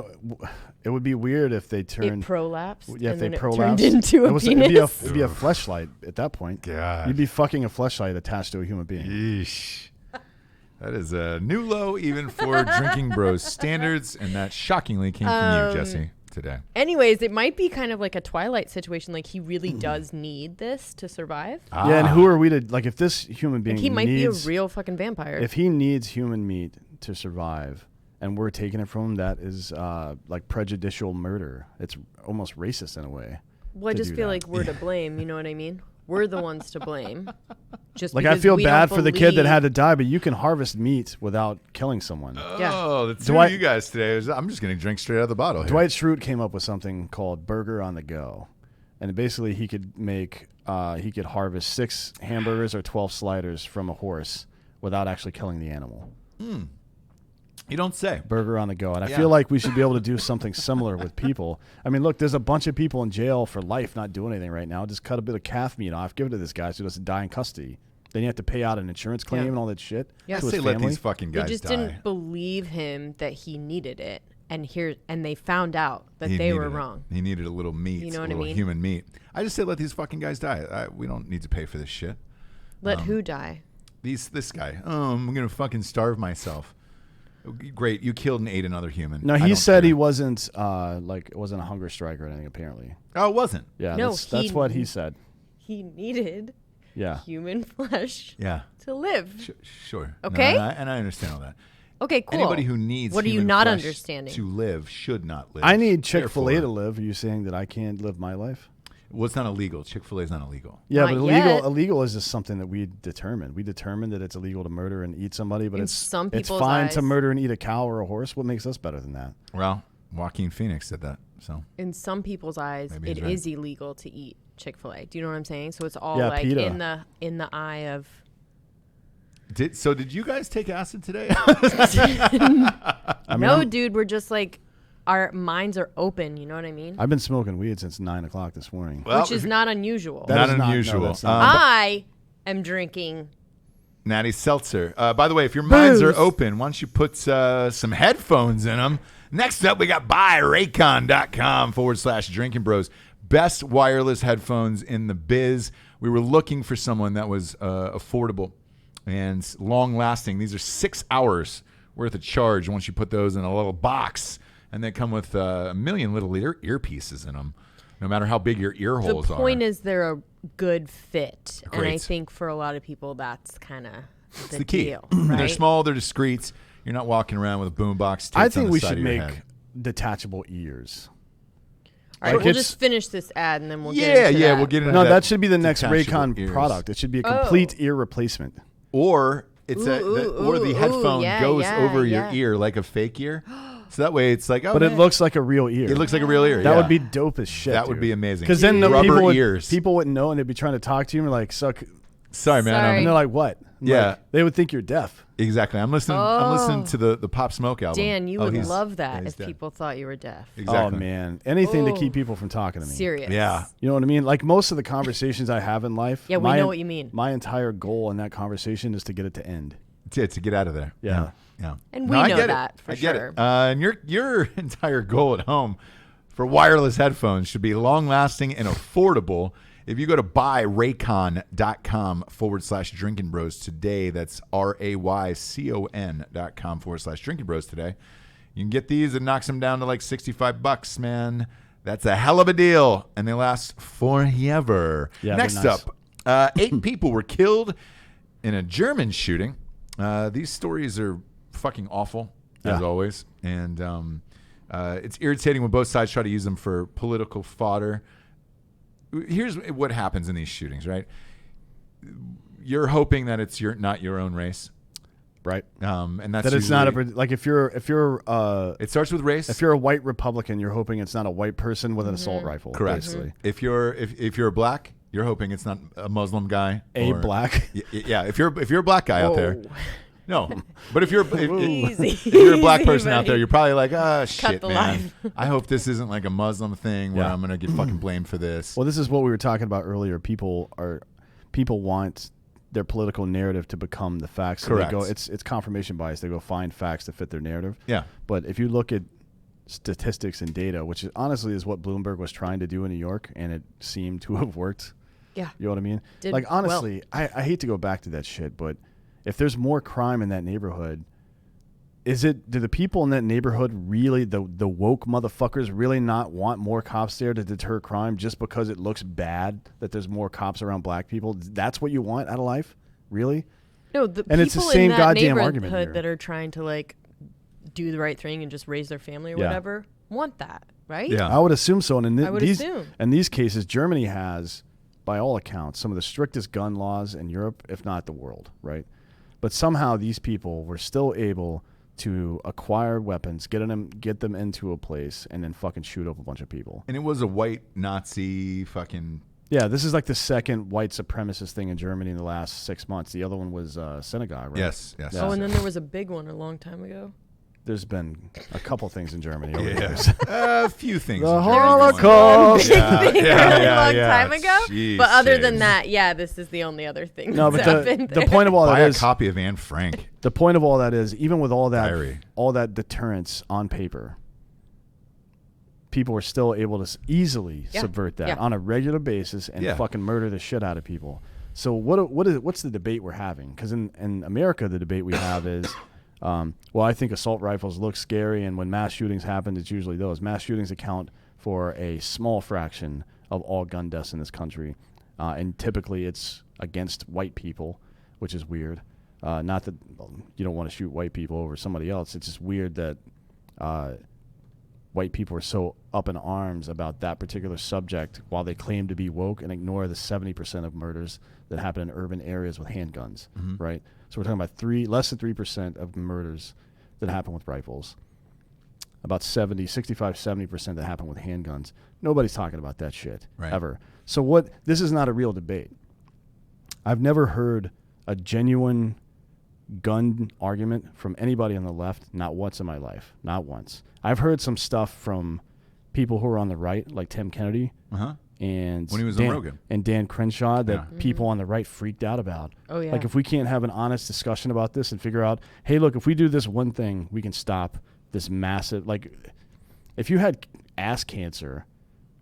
it would be weird if they turned. It prolapsed. Yeah, if they prolapsed. Turned into a penis. It'd be a fleshlight at that point. God. You'd be fucking a fleshlight attached to a human being. Yeesh. That is a new low even for Drinking Bros standards, and that shockingly came from you, Jesse, today. Anyways, it might be kind of like a Twilight situation. Like he really does need this to survive. Yeah, and who are we to like? If this human being, he might be a real fucking vampire. If he needs human meat to survive, and we're taking it from him, that is like prejudicial murder. It's almost racist in a way. Well, I to just do feel that. like we're to blame. You know what I mean? We're the ones to blame. Just Like, I because feel we bad don't for the kid that believe- had to die, but you can harvest meat without killing someone. Oh, the two Dwight- of you guys today. I'm just going to drink straight out of the bottle here. Dwight Schrute came up with something called Burger on the Go. And basically he could make, he could harvest 6 hamburgers or 12 sliders from a horse without actually killing the animal. You don't say. Burger on the Go. And I Yeah. feel like we should be able to do something similar with people. I mean, look, there's a bunch of people in jail for life not doing anything right now. Just cut a bit of calf meat off, give it to this guy so he doesn't die in custody. Then you have to pay out an insurance claim Yeah. and all that shit Yeah. I to his say let family. these fucking They guys just die. didn't believe him that he needed it, and they found out that He they were needed it. wrong. He needed a little meat, You know a what I little mean? human meat. I just say let these fucking guys die. We don't need to pay for this shit. Let who die? This guy. Oh, I'm gonna fucking starve myself. Great, you killed and ate another human. No, I he don't said care. he wasn't it wasn't a hunger strike or anything, apparently. Oh, it wasn't. Yeah, No, that's what he said. He needed Yeah. human flesh Yeah. to live. Sure. No, Okay. and I understand all that. Okay, cool. Anybody who needs what are you human not flesh understanding? to live should not live. I need Chick-fil-A Therefore- to live. Are you saying that I can't live my life? Well, it's not illegal. Chick-fil-A is not illegal. Yeah, Not but yet. illegal is just something that we determined. We determined that it's illegal to murder and eat somebody, but In it's some it's people's fine to eyes- murder and eat a cow or a horse. What makes us better than that? Well, Joaquin Phoenix said that. So In some people's eyes, Maybe it he's right. is illegal to eat Chick-fil-A. Do you know what I'm saying? So it's all Yeah, like PETA. in the eye of. did you guys take acid today? I mean, No, I'm- dude, we're just like our minds are open. You know what I mean? I've been smoking weed since 9 o'clock this morning. Well, Which is not unusual. That not is not- no, unusual. that's not. I am drinking. Natty Seltzer. By the way, if your minds are Booze. open, why don't you put some headphones in them? Next up, we got buyraycon.com/Drinkin Bros. Best wireless headphones in the biz. We were looking for someone that was affordable and long lasting. These are 6 hours worth of charge once you put those in a little box. And they come with a million little earpieces in them, no matter how big your ear The holes are. point is they're a good fit, and I Great. think for a lot of people that's kind of It's the key. deal. They're Right? small, they're discreet. You're not walking around with a boombox. I taped on think the we side should of your make head. detachable ears. All right, Like we'll it's- just finish this ad and then we'll Yeah, get into yeah, that. we'll get into No, that. that should be the next detachable Raycon ears. product. It should be a Oh. complete ear replacement. Or it's or the ooh, headphone yeah, goes yeah, over yeah. your ear like a fake ear. So that way it's like, oh, But man. it looks like a real ear. It looks like a real ear. That yeah. would be dope as shit. That would be amazing. Because then the Rubber ears. people wouldn't know, and they'd be trying to talk to you and like suck. Sorry, man. Sorry. And they're like, "What?" I'm Yeah. like, they would think you're deaf. Exactly. I'm listening. I'm listening to the Pop Smoke album. Dan, you Oh, would he's- love yeah, that he's if dead. people thought you were deaf. Exactly. Oh man, anything to Oh. keep people from talking to me. Serious. Yeah. You know what I mean? Like most of the conversations I have in life. Yeah, we know what you mean. My entire goal in that conversation is to get it to end. To get out of there. Yeah. Yeah. And No, we I know get it. that for I get sure. it. And your entire goal at home for wireless headphones should be long lasting and affordable. If you go to buyraycon.com/Drinkin Bros today, that's RAYCON.com/Drinkin Bros today. You can get these. It knocks them down to like $65, man. That's a hell of a deal, and they last forever. Yeah, Next they're nice. up, 8 people were killed in a German shooting. These stories are fucking awful, as Yeah. always, and it's irritating when both sides try to use them for political fodder. Here's what happens in these shootings, right? You're hoping that it's not your own race, Right. and that's That it's not usually- like if you're It starts with race. if you're a white Republican, you're hoping it's not a white person with an assault rifle. Correct. Basically. If you're black, you're hoping it's not a Muslim guy. A or- black. Yeah. If you're a black guy out there. Whoa. No, but if you're Easy. if you're a black Easy, person out there, buddy. you're probably like, shit, the man. line. I hope this isn't like a Muslim thing where Yeah. I'm gonna get fucking blamed for this. Well, this is what we were talking about earlier. People want their political narrative to become the facts. So Correct. They go, it's confirmation bias. They go find facts to fit their narrative. Yeah. But if you look at statistics and data, which is, honestly is what Bloomberg was trying to do in New York, and it seemed to have worked. Yeah. You know what I mean? Did Like, well. honestly, I hate to go back to that shit, but if there's more crime in that neighborhood, do the people in that neighborhood really, the woke motherfuckers, really not want more cops there to deter crime just because it looks bad that there's more cops around black people? That's what you want out of life? Really? No, the And people it's the same in that goddamn neighborhood argument here. that are trying to like do the right thing and just raise their family or Yeah. whatever want that, right? Yeah. I would assume so. And I would assume. in these cases, Germany has, by all accounts, some of the strictest gun laws in Europe, if not the world, right? But somehow these people were still able to acquire weapons, get them into a place, and then fucking shoot up a bunch of people. And it was a white Nazi fucking... Yeah, this is like the second white supremacist thing in Germany in the last 6 months. The other one was synagogue, right? Yes. Yeah. Oh, and then there was a big one a long time ago. There's been a couple things in Germany over the Yeah. years. A few things. The in Germany Holocaust. Big Yeah, thing yeah, a really yeah, long yeah. time ago. Jeez, but other than James. that, yeah, this is the only other thing No, that's but happened the there. point of all Buy that a is copy of Anne Frank. the point of all that is even with all Diary. that deterrence on paper, people are still able to easily Yeah. subvert that Yeah. on a regular basis and Yeah. fucking murder the shit out of people. So what's the debate we're having? Because in America, the debate we have is, well, I think assault rifles look scary, and when mass shootings happen, it's usually those. Mass shootings account for a small fraction of all gun deaths in this country, and typically it's against white people, which is weird. Not that you don't want to shoot white people over somebody else. It's just weird that white people are so up in arms about that particular subject while they claim to be woke and ignore the 70% of murders that happen in urban areas with handguns, right? So we're talking about less than 3% of murders that happen with rifles. About 65-70% that happen with handguns. Nobody's talking about that shit ever. So this is not a real debate. I've never heard a genuine gun argument from anybody on the left, not once in my life, not once. I've heard some stuff from people who are on the right, like Tim Kennedy, and When he was on Rogan. and Dan Crenshaw, that people on the right freaked out about. Oh, yeah. Like if we can't have an honest discussion about this and figure out, hey, look, if we do this one thing, we can stop this massive, like if you had ass cancer,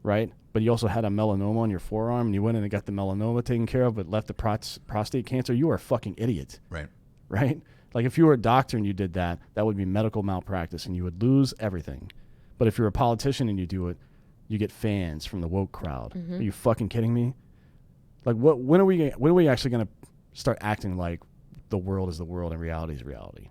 right? But you also had a melanoma on your forearm and you went in and got the melanoma taken care of, but left the prostate cancer, you are a fucking idiot. Right? Like if you were a doctor and you did that, that would be medical malpractice and you would lose everything. But if you're a politician and you do it, you get fans from the woke crowd. Are you fucking kidding me? Like when are we actually going to start acting like the world is the world and reality is reality?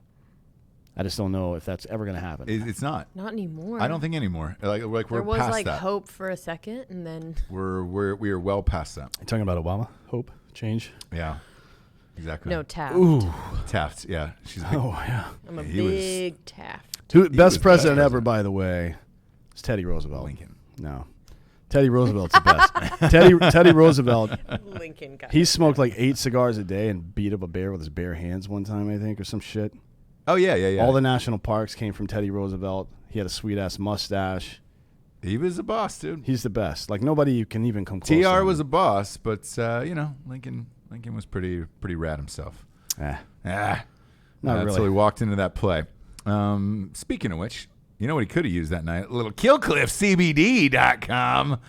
I just don't know if that's ever going to happen. It's not. Not anymore. I don't think anymore. Like we're there was past like that. hope for a second, and then We are well past that. You talking about Obama? Hope? Change? Yeah. Exactly. no Taft. Ooh. Taft. Yeah. She's a big, Oh, yeah. I'm a he was- big Taft. Best was president best ever, by the way, is Teddy Roosevelt. Lincoln. No. Teddy Roosevelt's the best. Teddy Roosevelt, Lincoln guy. he smoked like 8 cigars a day and beat up a bear with his bare hands one time, I think, or some shit. Oh yeah. All the national parks came from Teddy Roosevelt. He had a sweet-ass mustache. He was a boss, dude. He's the best. Like, nobody can even come close to TR him. was a boss, but Lincoln was pretty rad himself. Not That's really. how he walked into that play. Speaking of which, you know what he could have used that night? A little KillcliffCBD.com.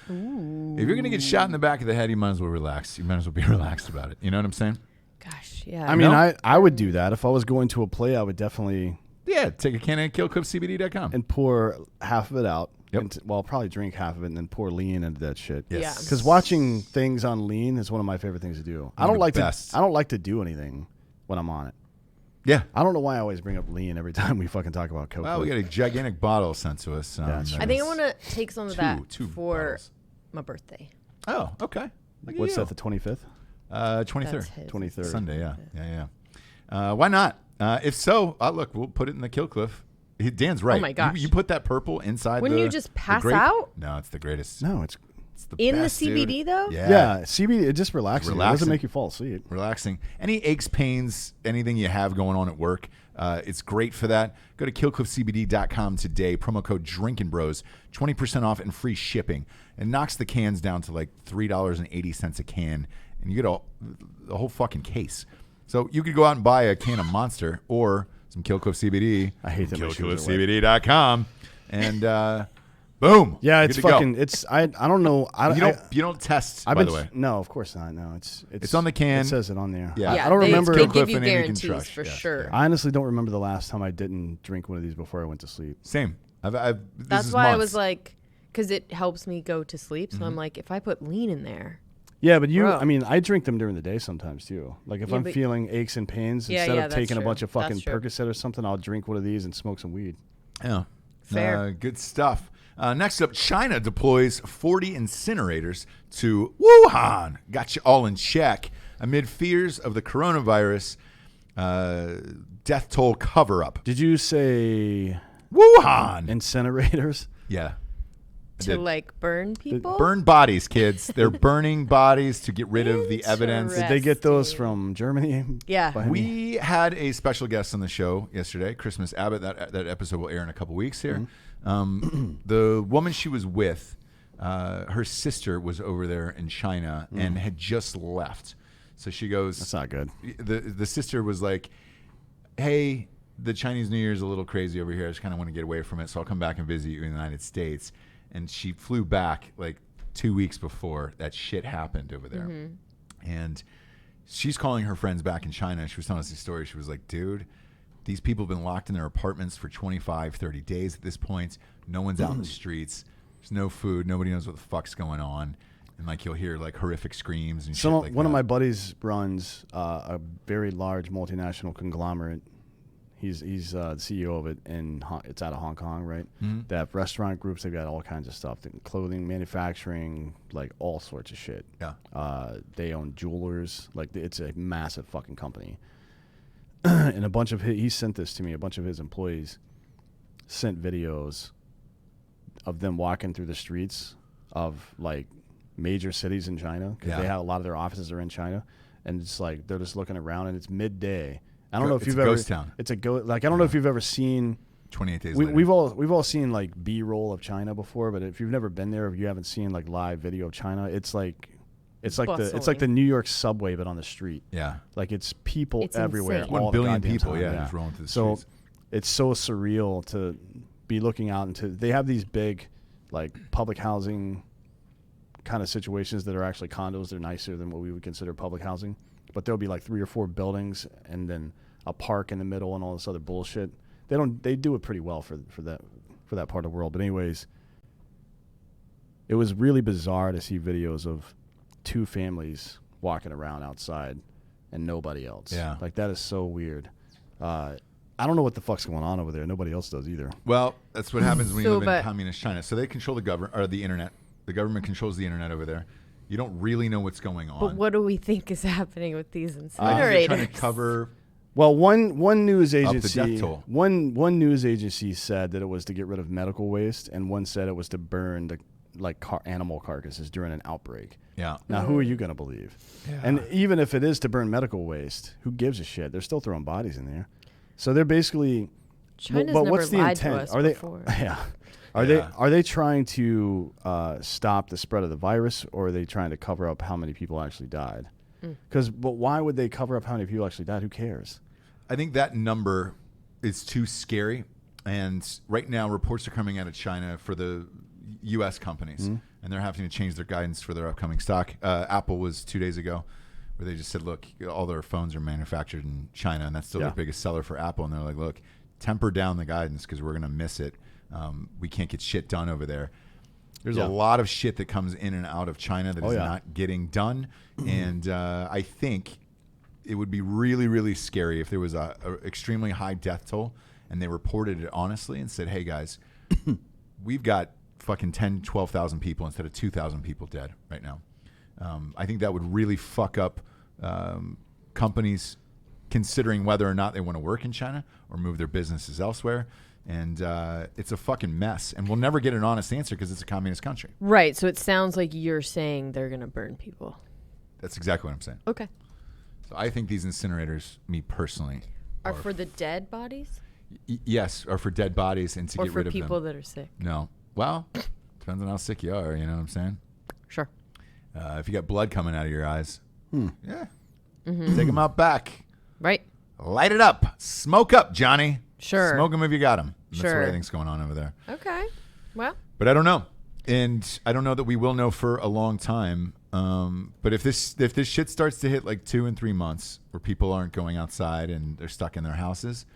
If you're going to get shot in the back of the head, you might as well relax. You might as well be relaxed about it. You know what I'm saying? Gosh, yeah. I mean, No? I would do that. If I was going to a play, I would definitely Yeah, take a can of KillcliffCBD.com. and pour half of it out. Yep. Well, probably drink half of it and then pour lean into that shit. Yes. Yeah. Because watching things on lean is one of my favorite things to do. I One of don't the like best. to. I don't like to do anything when I'm on it. Yeah. I don't know why I always bring up lean every time we fucking talk about coke. Well, we got a gigantic bottle sent to us. that's I think I want to take some of that two for bottles. my birthday. Oh, okay. Look at What's you. that? The 25th, 23rd. That's his. 23rd. Sunday, yeah. Why not? If so, look, we'll put it in the Killcliff. Dan's right. Oh my gosh. You put that purple inside Wouldn't the you just the pass grape? out? No, it's the greatest. No, it's It's the In the best, dude. CBD though? yeah. CBD. It just relaxes. It Relaxing. doesn't make you fall asleep. Relaxing. Any aches, pains, anything you have going on at work, it's great for that. Go to KillcliffCBD.com today. Promo code Drinkin Bros, 20% off and free shipping. It knocks the cans down to like $3.80 a can, and you get a whole fucking case. So you could go out and buy a can of Monster or some Killcliff CBD. I hate that my shoes are wet. KillcliffCBD.com, and boom. Yeah, Good it's to go. fucking. It's I don't know. You don't test, I've by been the way. no, of course not. No, it's on the can. It says it on there. Yeah. Yeah, I don't they, remember. They Killcliff give you and anything guarantees Crush, for yes, sure. yeah. I honestly don't remember the last time I didn't drink one of these before I went to sleep. Same. This That's is why I months. was like, because it helps me go to sleep. So I'm like, if I put lean in there, Yeah, but Bro. I mean, I drink them during the day sometimes too. Like if I'm feeling aches and pains, instead of that's taking a true. bunch of fucking That's true. Percocet or something, I'll drink one of these and smoke some weed. Yeah. Fair. Good stuff. Next up, China deploys 40 incinerators to Wuhan. Got you all in check amid fears of the coronavirus death toll cover-up. Did you say Wuhan. incinerators? Yeah. To like burn people? Burn bodies, kids. They're burning bodies to get rid of the evidence. Did they get those from Germany? Yeah. We had a special guest on the show yesterday, Christmas Abbott. That episode will air in a couple weeks here. The woman she was with, her sister was over there in China and had just left. So she goes, That's not good. The sister was like, hey, the Chinese New Year is a little crazy over here. I just kind of want to get away from it. So I'll come back and visit you in the United States. And she flew back like 2 weeks before that shit happened over there. And she's calling her friends back in China. She was telling us this story. She was like, dude, these people have been locked in their apartments for 25, 30 days at this point. No one's out in the streets. There's no food. Nobody knows what the fuck's going on. And like you'll hear like horrific screams and shit like that. One of my buddies runs a very large multinational conglomerate. He's the CEO of it, and it's out of Hong Kong, right? They have restaurant groups. They've got all kinds of stuff, clothing, manufacturing, like all sorts of shit. Yeah. They own jewelers. Like it's a massive fucking company. And a bunch of he sent this to me. A bunch of his employees sent videos of them walking through the streets of like major cities in China because they have a lot of their offices are in China, and it's like they're just looking around, and it's midday. I don't know if you've ever. Ghost town. It's a ghost. Like I don't know if you've ever seen. 28 days later. We've all seen like B-roll of China before, but if you've never been there, if you haven't seen like live video of China, it's like the New York subway, but on the street. Yeah. Like it's people It's everywhere. insane. 1 all the billion goddamn people, time, just rolling through the so streets. it's so surreal to be looking out into. They have these big, like public housing kind of situations that are actually condos. They're nicer than what we would consider public housing, but there'll be like 3 or 4 buildings and then a park in the middle and all this other bullshit. They do it pretty well for that part of the world. But anyways, it was really bizarre to see videos of 2 families walking around outside and nobody else. Yeah. Like that is so weird. I don't know what the fuck's going on over there. Nobody else does either. Well, that's what happens when you So, live in but- communist China. So they control the government or the internet. The government controls the internet over there. You don't really know what's going on. But what do we think is happening with these They're incinerators? trying to cover. Well, one news the agency death toll. one news agency said that it was to get rid of medical waste, and one said it was to burn the animal carcasses during an outbreak. Yeah. Now, who are you going to believe? Yeah. And even if it is to burn medical waste, who gives a shit? They're still throwing bodies in there. So they're basically. China's but never what's the lied intent? to us Are they? before. Yeah. Yeah. Are they trying to stop the spread of the virus, or are they trying to cover up how many people actually died? But why would they cover up how many people actually died? Who cares? I think that number is too scary. And right now, reports are coming out of China for the U.S. companies, and they're having to change their guidance for their upcoming stock. Apple was 2 days ago, where they just said, look, all their phones are manufactured in China, and that's still their biggest seller for Apple. And they're like, look, temper down the guidance because we're going to miss it. We can't get shit done over there. There's a lot of shit that comes in and out of China that is not getting done. And I think it would be really, really scary if there was a extremely high death toll and they reported it honestly and said, hey, guys, we've got fucking 10, 12,000 people instead of 2,000 people dead right now. I think that would really fuck up companies considering whether or not they want to work in China or move their businesses elsewhere. And it's a fucking mess. And we'll never get an honest answer because it's a communist country. Right. So it sounds like you're saying they're going to burn people. That's exactly what I'm saying. Okay. So I think these incinerators, me personally, Are for the dead bodies? Yes, are for dead bodies and to Or get for rid of them. people that are sick? No. Well, depends on how sick you are. You know what I'm saying? Sure. If you got blood coming out of your eyes, yeah, take them out back. Right. Light it up. Smoke up, Johnny. Sure. Smoke them if you got them. That's what Sure. I think's going on over there. Okay. Well. But I don't know. And I don't know that we will know for a long time. But if this shit starts to hit like 2 and 3 months where people aren't going outside and they're stuck in their houses,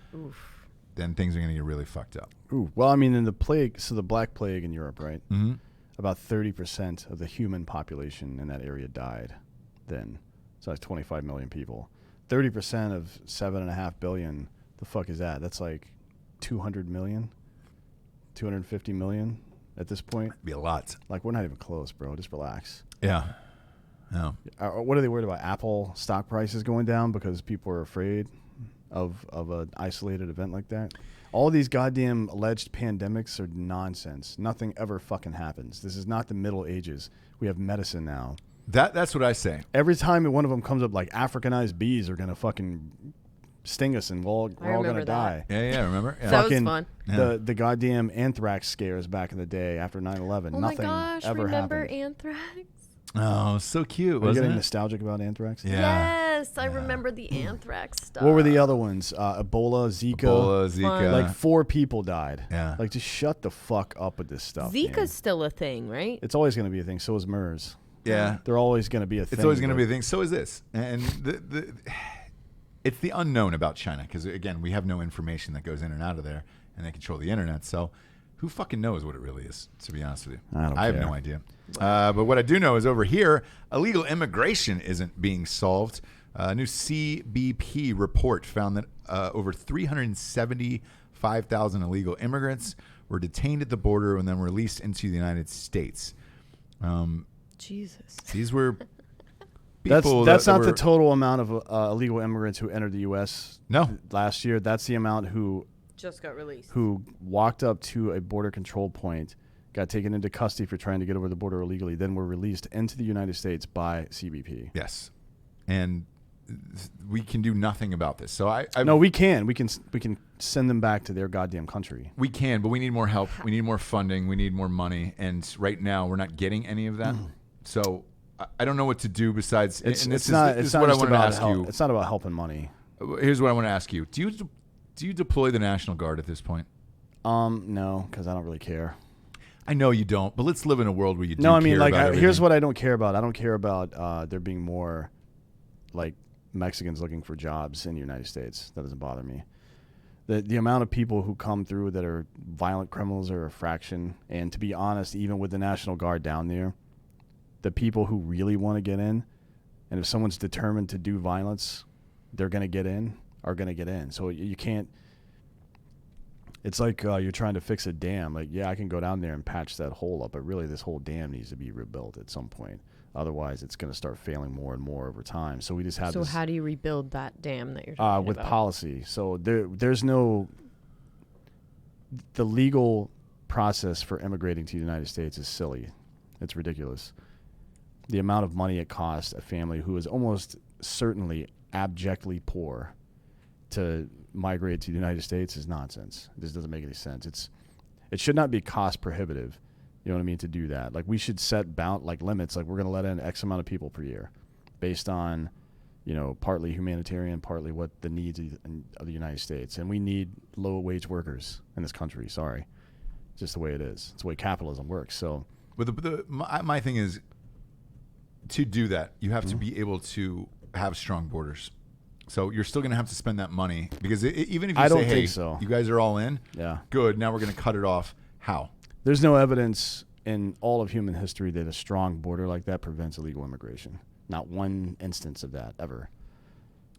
then things are going to get really fucked up. Ooh. Well, I mean, in the plague, so the Black Plague in Europe, right? Mm-hmm. about 30% of the human population in that area died then. So that's 25 million people. 30% of 7.5 billion, the fuck is that? That's like 200 million, 250 million at this point. It'd be a lot. Like, we're not even close, bro. Just relax. Yeah. No. What are they worried about? Apple stock prices going down because people are afraid of an isolated event like that? All these goddamn alleged pandemics are nonsense. Nothing ever fucking happens. This is not the Middle Ages. We have medicine now. That's what I say. Every time one of them comes up, like, Africanized bees are going to fucking sting us and we're all going to die. Yeah, remember? Yeah. That was fun. The goddamn anthrax scares back in the day after 9/11. Oh Nothing my gosh, ever remember happened. anthrax? Oh, so cute. Are you Wasn't getting it? nostalgic about anthrax? Yeah. Yes, I remember the anthrax stuff. What were the other ones? Ebola, Zika. Zika. Like 4 people died. Yeah. Like, just shut the fuck up with this stuff. Zika's man. still a thing, right? It's always going to be a thing. So is MERS. Yeah. They're always going to be a thing. It's always going to be a thing. So is this. And it's the unknown about China because, again, we have no information that goes in and out of there, and they control the internet. So who fucking knows what it really is, to be honest with you? I have no idea. But what I do know is over here, illegal immigration isn't being solved. A new CBP report found that over 375,000 illegal immigrants were detained at the border and then released into the United States. Jesus. These were That's people not that the were, total amount of illegal immigrants who entered the U.S. No. last year. That's the amount who Just got released. walked up to a border control point, got taken into custody for trying to get over the border illegally, then were released into the United States by CBP. Yes. And we can do nothing about this. So No, we can. We can send them back to their goddamn country. We can, but we need more help. We need more funding. We need more money. And right now, we're not getting any of that. So I don't know what to do besides. It's this not is just what I want to about ask help. you. It's not about helping money. Here's what I want to ask you. Do you deploy the National Guard at this point? No, because I don't really care. I know you don't, but let's live in a world where you do. No, I mean, care like, about here's everything. what I don't care about. I don't care about there being more, like, Mexicans looking for jobs in the United States. That doesn't bother me. The amount of people who come through that are violent criminals are a fraction. And to be honest, even with the National Guard down there, the people who really want to get in, and if someone's determined to do violence, they're going to get in, are going to get in. So you can't. It's like you're trying to fix a dam. Like, yeah, I can go down there and patch that hole up, but really this whole dam needs to be rebuilt at some point. Otherwise, it's going to start failing more and more over time. So we just have So this. how do you rebuild that dam that you're talking With about? policy. So there's no. The legal process for immigrating to the United States is silly. It's ridiculous. The amount of money it costs a family who is almost certainly abjectly poor to migrate to the United States is nonsense. It just doesn't make any sense. It should not be cost prohibitive. You know what I mean? To do that, like, we should set limits. Like, we're going to let in X amount of people per year, based on, partly humanitarian, partly what the needs of the United States. And we need low wage workers in this country. Sorry, it's just the way it is. It's the way capitalism works. So, But my thing is, to do that, you have to be able to have strong borders. So you're still going to have to spend that money because even if you I say, don't hey, think so. You guys are all in, yeah, good. Now we're going to cut it off. How? there's no evidence in all of human history that a strong border like that prevents illegal immigration. Not one instance of that ever.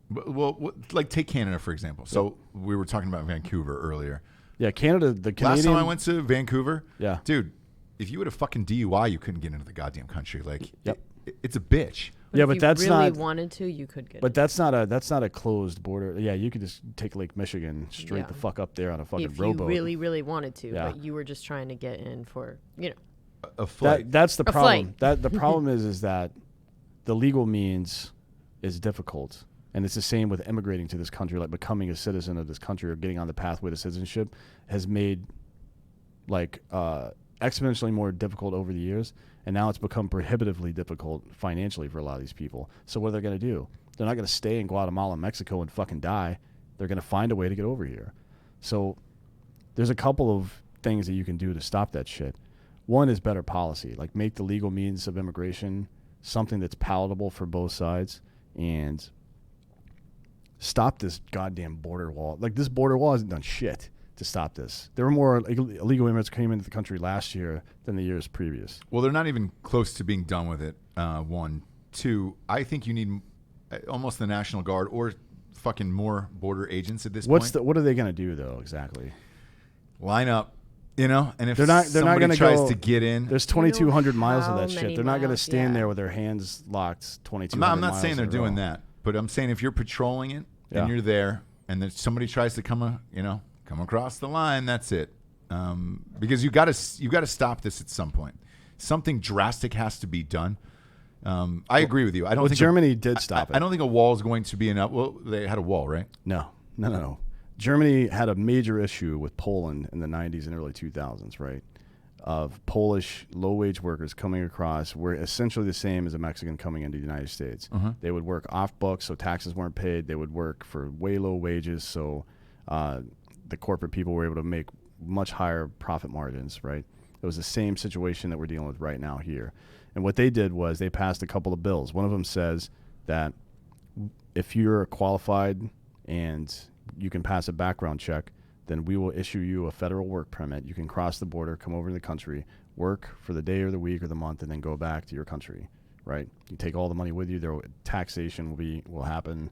Well, like take Canada for example. So we were talking about Vancouver earlier. Yeah, Canada. The Canadian. Last time I went to Vancouver, Yeah, dude, if you had a fucking DUI, you couldn't get into the goddamn country. Like, Yep. it's a bitch. But Yeah, if but you that's really not- wanted to, you could get but it. that's not a closed border. Yeah, you could just take Lake Michigan straight Yeah. the fuck up there on a fucking If you rowboat. really, really wanted to, Yeah. but you were just trying to get in for, A flight. That's the A problem. flight. The problem is that the legal means is difficult, and it's the same with immigrating to this country. Like, becoming a citizen of this country or getting on the pathway to citizenship has made exponentially more difficult over the years, and now it's become prohibitively difficult financially for a lot of these people. So what are they going to do? They're not going to stay in Guatemala and Mexico and fucking die. They're going to find a way to get over here. So there's a couple of things that you can do to stop that shit. One is better policy, like make the legal means of immigration something that's palatable for both sides, and stop this goddamn border wall. Like, this border wall hasn't done shit. to stop this. There were more illegal immigrants came into the country last year than the years previous. Well, they're not even close to being done with it. One. Two, I think you need almost the National Guard or fucking more border agents at this point. What are they going to do, though, exactly? Line up. And if they're not going to tries to get in, there's 2,200 miles of that shit. They're not going to miles, stand there with their hands locked 2,200 miles. I'm not saying they're doing that, but I'm saying if you're patrolling it and you're there, and then somebody tries to come across the line, that's it. Because you got to stop this at some point. Something drastic has to be done. I agree with you. I don't think Germany did stop it. I don't think a wall is going to be enough. Well, they had a wall, right? No. Germany had a major issue with Poland in the 90s and early 2000s, right? Of Polish low-wage workers coming across were essentially the same as a Mexican coming into the United States. They would work off books, so taxes weren't paid. They would work for way low wages, so the corporate people were able to make much higher profit margins, right? It was the same situation that we're dealing with right now here. And what they did was they passed a couple of bills. One of them says that if you're qualified and you can pass a background check, then we will issue you a federal work permit. You can cross the border, come over to the country, work for the day or the week or the month, and then go back to your country, right? You take all the money with you. Taxation will happen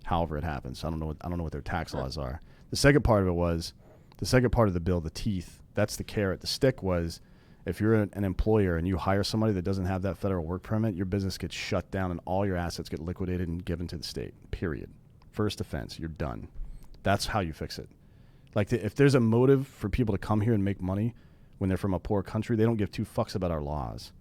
however it happens. I don't know what their tax laws are. The second part of the bill, the teeth, that's the carrot. The stick was if you're an employer and you hire somebody that doesn't have that federal work permit, your business gets shut down and all your assets get liquidated and given to the state, period. First offense, you're done. That's how you fix it. Like if there's a motive for people to come here and make money when they're from a poor country, they don't give two fucks about our laws.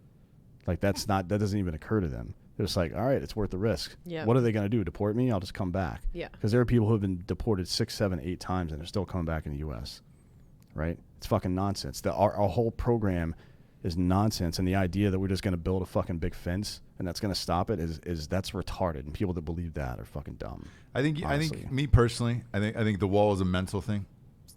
Like that doesn't even occur to them. They're just like, all right, it's worth the risk. Yep. What are they going to do? Deport me? I'll just come back. Yeah. Because there are people who have been deported 6, 7, 8 times and they're still coming back in the U.S. Right? It's fucking nonsense. Our whole program is nonsense, and the idea that we're just going to build a fucking big fence and that's going to stop it is that's retarded. And people that believe that are fucking dumb. I think me personally, I think the wall is a mental thing,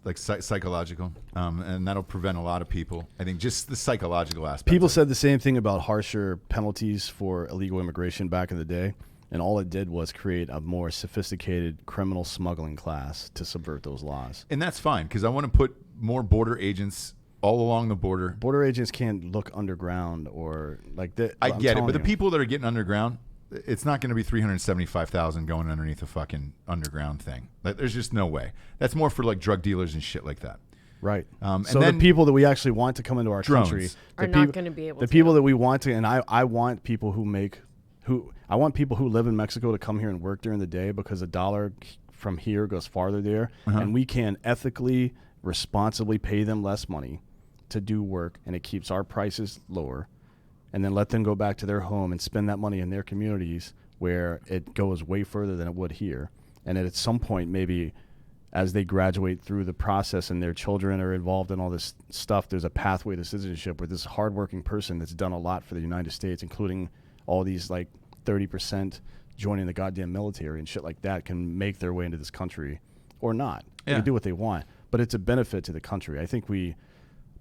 like psychological, and that'll prevent a lot of people. I think just the psychological aspect. People said the same thing about harsher penalties for illegal immigration back in the day, and all it did was create a more sophisticated criminal smuggling class to subvert those laws. And that's fine, because I want to put more border agents all along the border. Border agents can't look underground or like that. I get it, but the people that are getting underground, it's not going to be 375,000 going underneath a fucking underground thing. Like, there's just no way. That's more for like drug dealers and shit like that. Right. And so then the people that we actually want to come into our country are not going to be able to. The people that we want to, and I want people I want people who live in Mexico to come here and work during the day because a dollar from here goes farther there, and we can ethically, responsibly pay them less money to do work, and it keeps our prices lower, and then let them go back to their home and spend that money in their communities where it goes way further than it would here. And at some point, maybe as they graduate through the process and their children are involved in all this stuff, there's a pathway to citizenship where this hardworking person that's done a lot for the United States, including all these like 30% joining the goddamn military and shit like that, can make their way into this country or not. They can do what they want, but it's a benefit to the country. I think we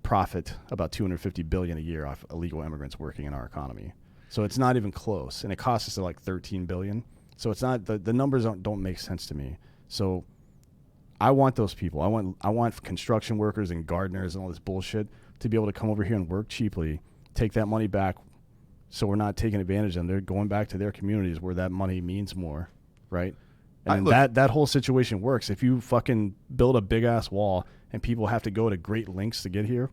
profit about $250 billion a year off illegal immigrants working in our economy. So it's not even close, and it costs us like $13 billion. So it's not the numbers don't make sense to me. So I want those people. I want construction workers and gardeners and all this bullshit to be able to come over here and work cheaply, take that money back, so we're not taking advantage of them. They're going back to their communities where that money means more, right? And that whole situation works. If you fucking build a big-ass wall and people have to go to great lengths to get here,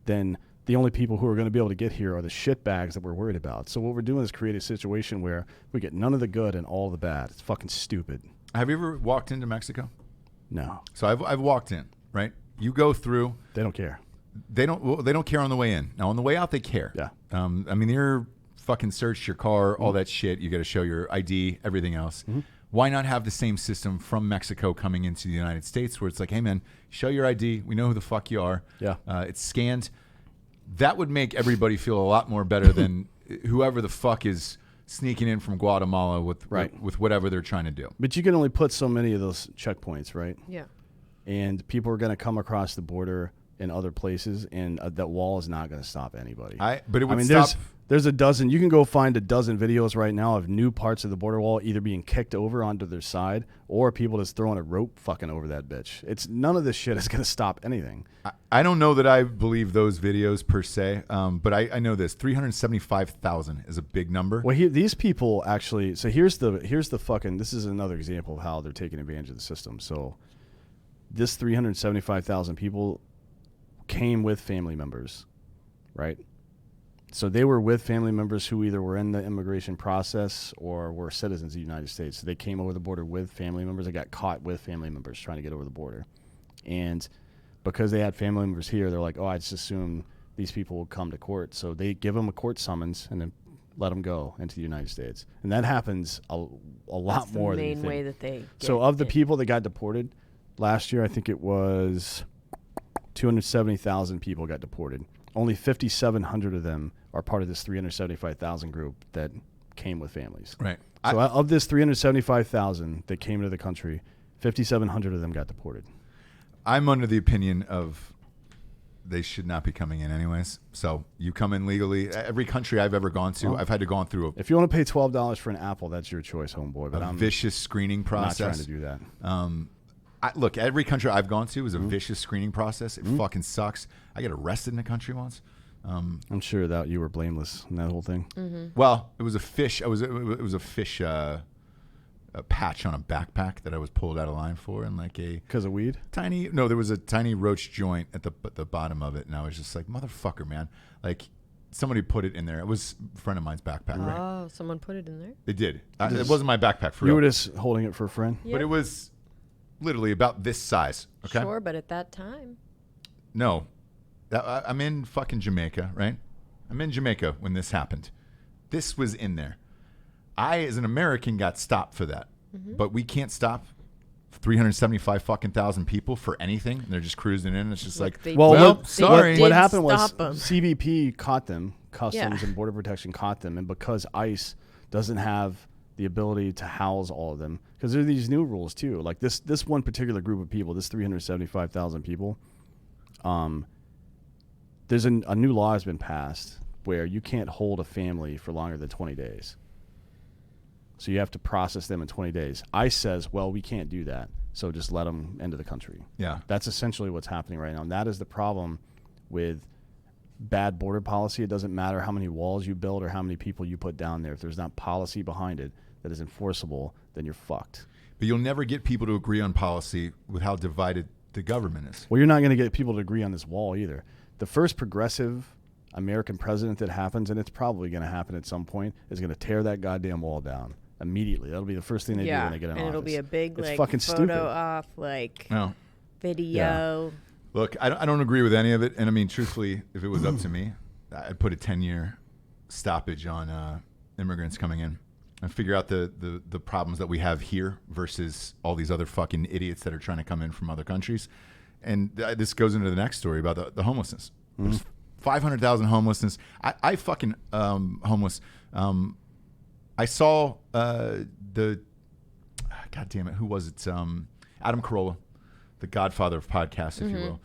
then the only people who are going to be able to get here are the shitbags that we're worried about. So what we're doing is create a situation where we get none of the good and all the bad. It's fucking stupid. Have you ever walked into Mexico? No. So I've walked in, right? You go through. They don't care. They don't care on the way in. Now on the way out, they care. Yeah. I mean, they're fucking search your car, all that shit. You got to show your ID, everything else. Why not have the same system from Mexico coming into the United States where it's like, hey, man, show your ID. We know who the fuck you are. Yeah. It's scanned. That would make everybody feel a lot more better than whoever the fuck is sneaking in from Guatemala with whatever they're trying to do. But you can only put so many of those checkpoints, right? Yeah. And people are going to come across the border in other places, and that wall is not going to stop anybody. But it would stop. There's a dozen. You can go find a dozen videos right now of new parts of the border wall either being kicked over onto their side or people just throwing a rope fucking over that bitch. It's none of this shit is going to stop anything. I don't know that I believe those videos per se, but I know this 375,000 is a big number. Well, these people actually. So here's the fucking. This is another example of how they're taking advantage of the system. So this 375,000 people came with family members, right? So they were with family members who either were in the immigration process or were citizens of the United States. So they came over the border with family members. They got caught with family members trying to get over the border. And because they had family members here, they're like, oh, I just assume these people will come to court. So they give them a court summons and then let them go into the United States. And that happens a lot more than you think. That's the main way that they get So of the it. people that got deported last year, I think it was 270,000 people got deported. Only 5,700 of them are part of this 375,000 group that came with families. Right. So of this 375,000 that came into the country, 5,700 of them got deported. I'm under the opinion of they should not be coming in anyways. So you come in legally. Every country I've ever gone to, I've had to go through If you want to pay $12 for an apple, that's your choice, homeboy. But a I'm vicious screening process. not trying to do that. Look, every country I've gone to is a vicious screening process. It fucking sucks. I get arrested in a country once. I'm sure that you were blameless in that whole thing. Well, it was a fish. It was a fish a patch on a backpack that I was pulled out of line for, and like a Because of weed? tiny. No, there was a tiny roach joint at the bottom of it, and I was just like, motherfucker, man! Like somebody put it in there. It was a friend of mine's backpack. Right? Oh, someone put it in there? They did. It wasn't my backpack for You real. were just holding it for a friend? But it was literally about this size. Okay. Sure, but at that time. No, I'm in fucking Jamaica, right? I'm in Jamaica when this happened. This was in there. I, as an American, got stopped for that, but we can't stop 375 fucking thousand people for anything. And they're just cruising in. It's just Look, like, they well, did- sorry. they What did happened was stop 'em. CBP caught them, Customs Yeah. and Border Protection caught them, and because ICE doesn't have the ability to house all of them, because there are these new rules too. Like this one particular group of people, this 375,000 people, there's a new law has been passed where you can't hold a family for longer than 20 days. So you have to process them in 20 days. ICE says, well, we can't do that, so just let them into the country. Yeah. That's essentially what's happening right now. And that is the problem with bad border policy. It doesn't matter how many walls you build or how many people you put down there. If there's not policy behind it that is enforceable, then you're fucked. But you'll never get people to agree on policy with how divided the government is. Well, you're not going to get people to agree on this wall either. The first progressive American president that happens, and it's probably going to happen at some point, is going to tear that goddamn wall down immediately. That'll be the first thing they do when they get in and office. it'll be a big It's like fucking photo stupid. off, like No. video. Look, I don't agree with any of it. And I mean, truthfully, if it was up to me, I'd put a 10-year stoppage on immigrants coming in and figure out the problems that we have here versus all these other fucking idiots that are trying to come in from other countries. And this goes into the next story about the homelessness. There's 500,000 homelessness. I fucking homeless. I saw God damn it, who was it? Adam Carolla, the godfather of podcasts, if you will.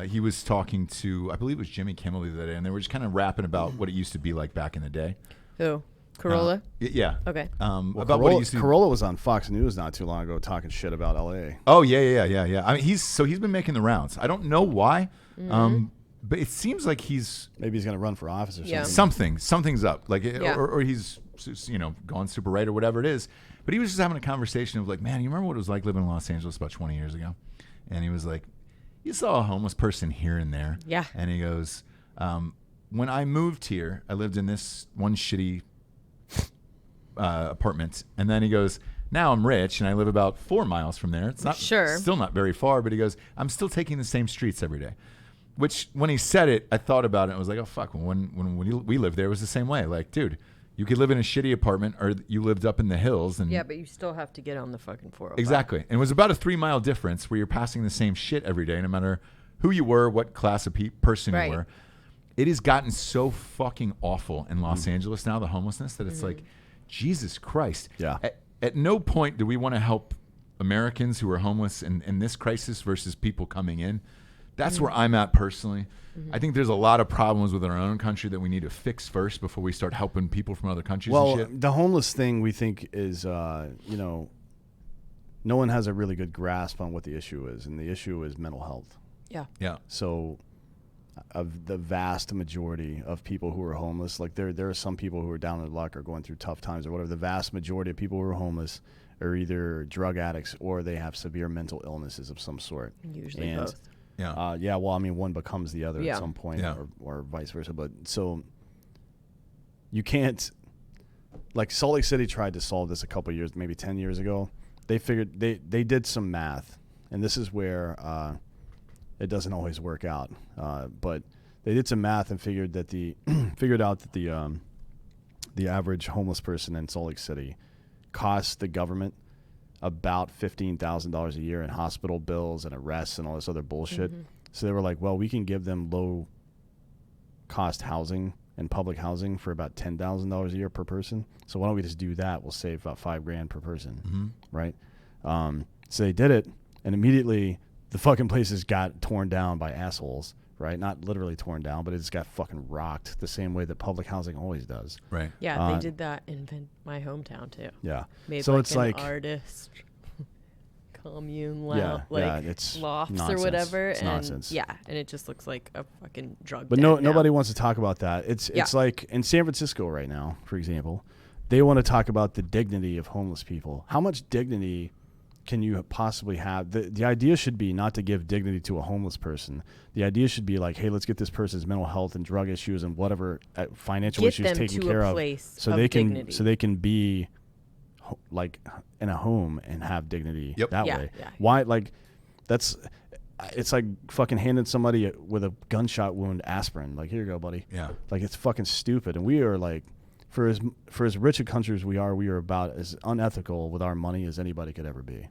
He was talking to, I believe it was Jimmy Kimmel the other day, and they were just kind of rapping about what it used to be like back in the day. Who? Corolla? Yeah. Okay. Well, About what it used to be. Corolla was on Fox News not too long ago talking shit about L.A. Oh, yeah. I mean, he's been making the rounds. I don't know why, but it seems like he's Maybe he's going to run for office or Yeah. something. something's up, like, Yeah. or he's gone super right or whatever it is. But he was just having a conversation of like, man, you remember what it was like living in Los Angeles about 20 years ago? And he was like, you saw a homeless person here and there. Yeah. And he goes, when I moved here, I lived in this one shitty apartment, and then he goes, now I'm rich and I live about 4 miles from there. It's not still not very far, but he goes, I'm still taking the same streets every day. Which when he said it, I thought about it. I was like, oh fuck. When we lived there, it was the same way. Like, dude, you could live in a shitty apartment, or you lived up in the hills, and Yeah, but you still have to get on the fucking 405. exactly. And it was about a 3-mile difference where you're passing the same shit every day, no matter who you were, what class of person Right. you were. It has gotten so fucking awful in Los Angeles now, the homelessness, that it's like, Jesus Christ. Yeah. At no point do we want to help Americans who are homeless in this crisis versus people coming in That's where I'm at personally. I think there's a lot of problems within our own country that we need to fix first before we start helping people from other countries and shit. The homeless thing we think is, no one has a really good grasp on what the issue is, and the issue is mental health. Yeah. So of the vast majority of people who are homeless, like there are some people who are down in luck or going through tough times or whatever. The vast majority of people who are homeless are either drug addicts or they have severe mental illnesses of some sort. Usually both. Yeah. Well, I mean, one becomes the other at some point, or vice versa. But so you can't, like Salt Lake City tried to solve this a couple of years, maybe 10 years ago. They figured they did some math, and this is where it doesn't always work out. But they did some math and figured out that the average homeless person in Salt Lake City costs the government about $15,000 a year in hospital bills and arrests and all this other bullshit. So they were like, well, we can give them low cost housing and public housing for about $10,000 a year per person. So why don't we just do that? We'll save about $5,000 per person. Right. So they did it, and immediately the fucking places got torn down by assholes. Right. Not literally torn down, but it just got fucking rocked the same way that public housing always does. Right. Yeah. They did that in my hometown too. Yeah. Made so like it's an like artist commune, it's lofts nonsense. or whatever. It's nonsense. Yeah, and it just looks like a fucking drug. But den nobody now. wants to talk about that. It's like in San Francisco right now, for example, they want to talk about the dignity of homeless people. How much dignity can you possibly have? The idea should be not to give dignity to a homeless person. The idea should be like, hey, let's get this person's mental health and drug issues and whatever financial issues taken care of, so they can be like in a home and have dignity that way. Yeah. Why? Like it's like fucking handing somebody with a gunshot wound aspirin. Like, here you go, buddy. Yeah. Like, it's fucking stupid. And we are like, for as rich a country as we are about as unethical with our money as anybody could ever be.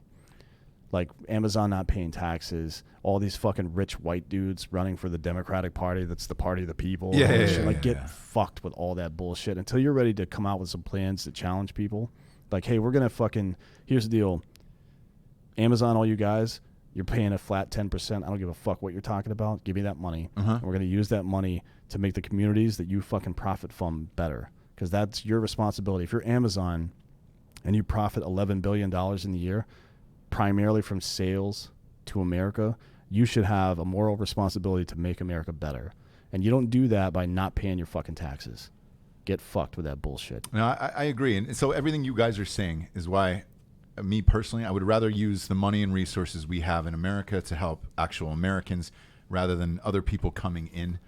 Like Amazon not paying taxes, all these fucking rich white dudes running for the Democratic Party that's the party of the people. Get fucked with all that bullshit until you're ready to come out with some plans to challenge people. Like, hey, we're going to here's the deal. Amazon, all you guys, you're paying a flat 10%. I don't give a fuck what you're talking about. Give me that money. And we're going to use that money to make the communities that you fucking profit from better. Because that's your responsibility. If you're Amazon and you profit $11 billion in the year, primarily from sales to America, you should have a moral responsibility to make America better. And you don't do that by not paying your fucking taxes. Get fucked with that bullshit. No, I agree. And so everything you guys are saying is why, me personally, I would rather use the money and resources we have in America to help actual Americans rather than other people coming in.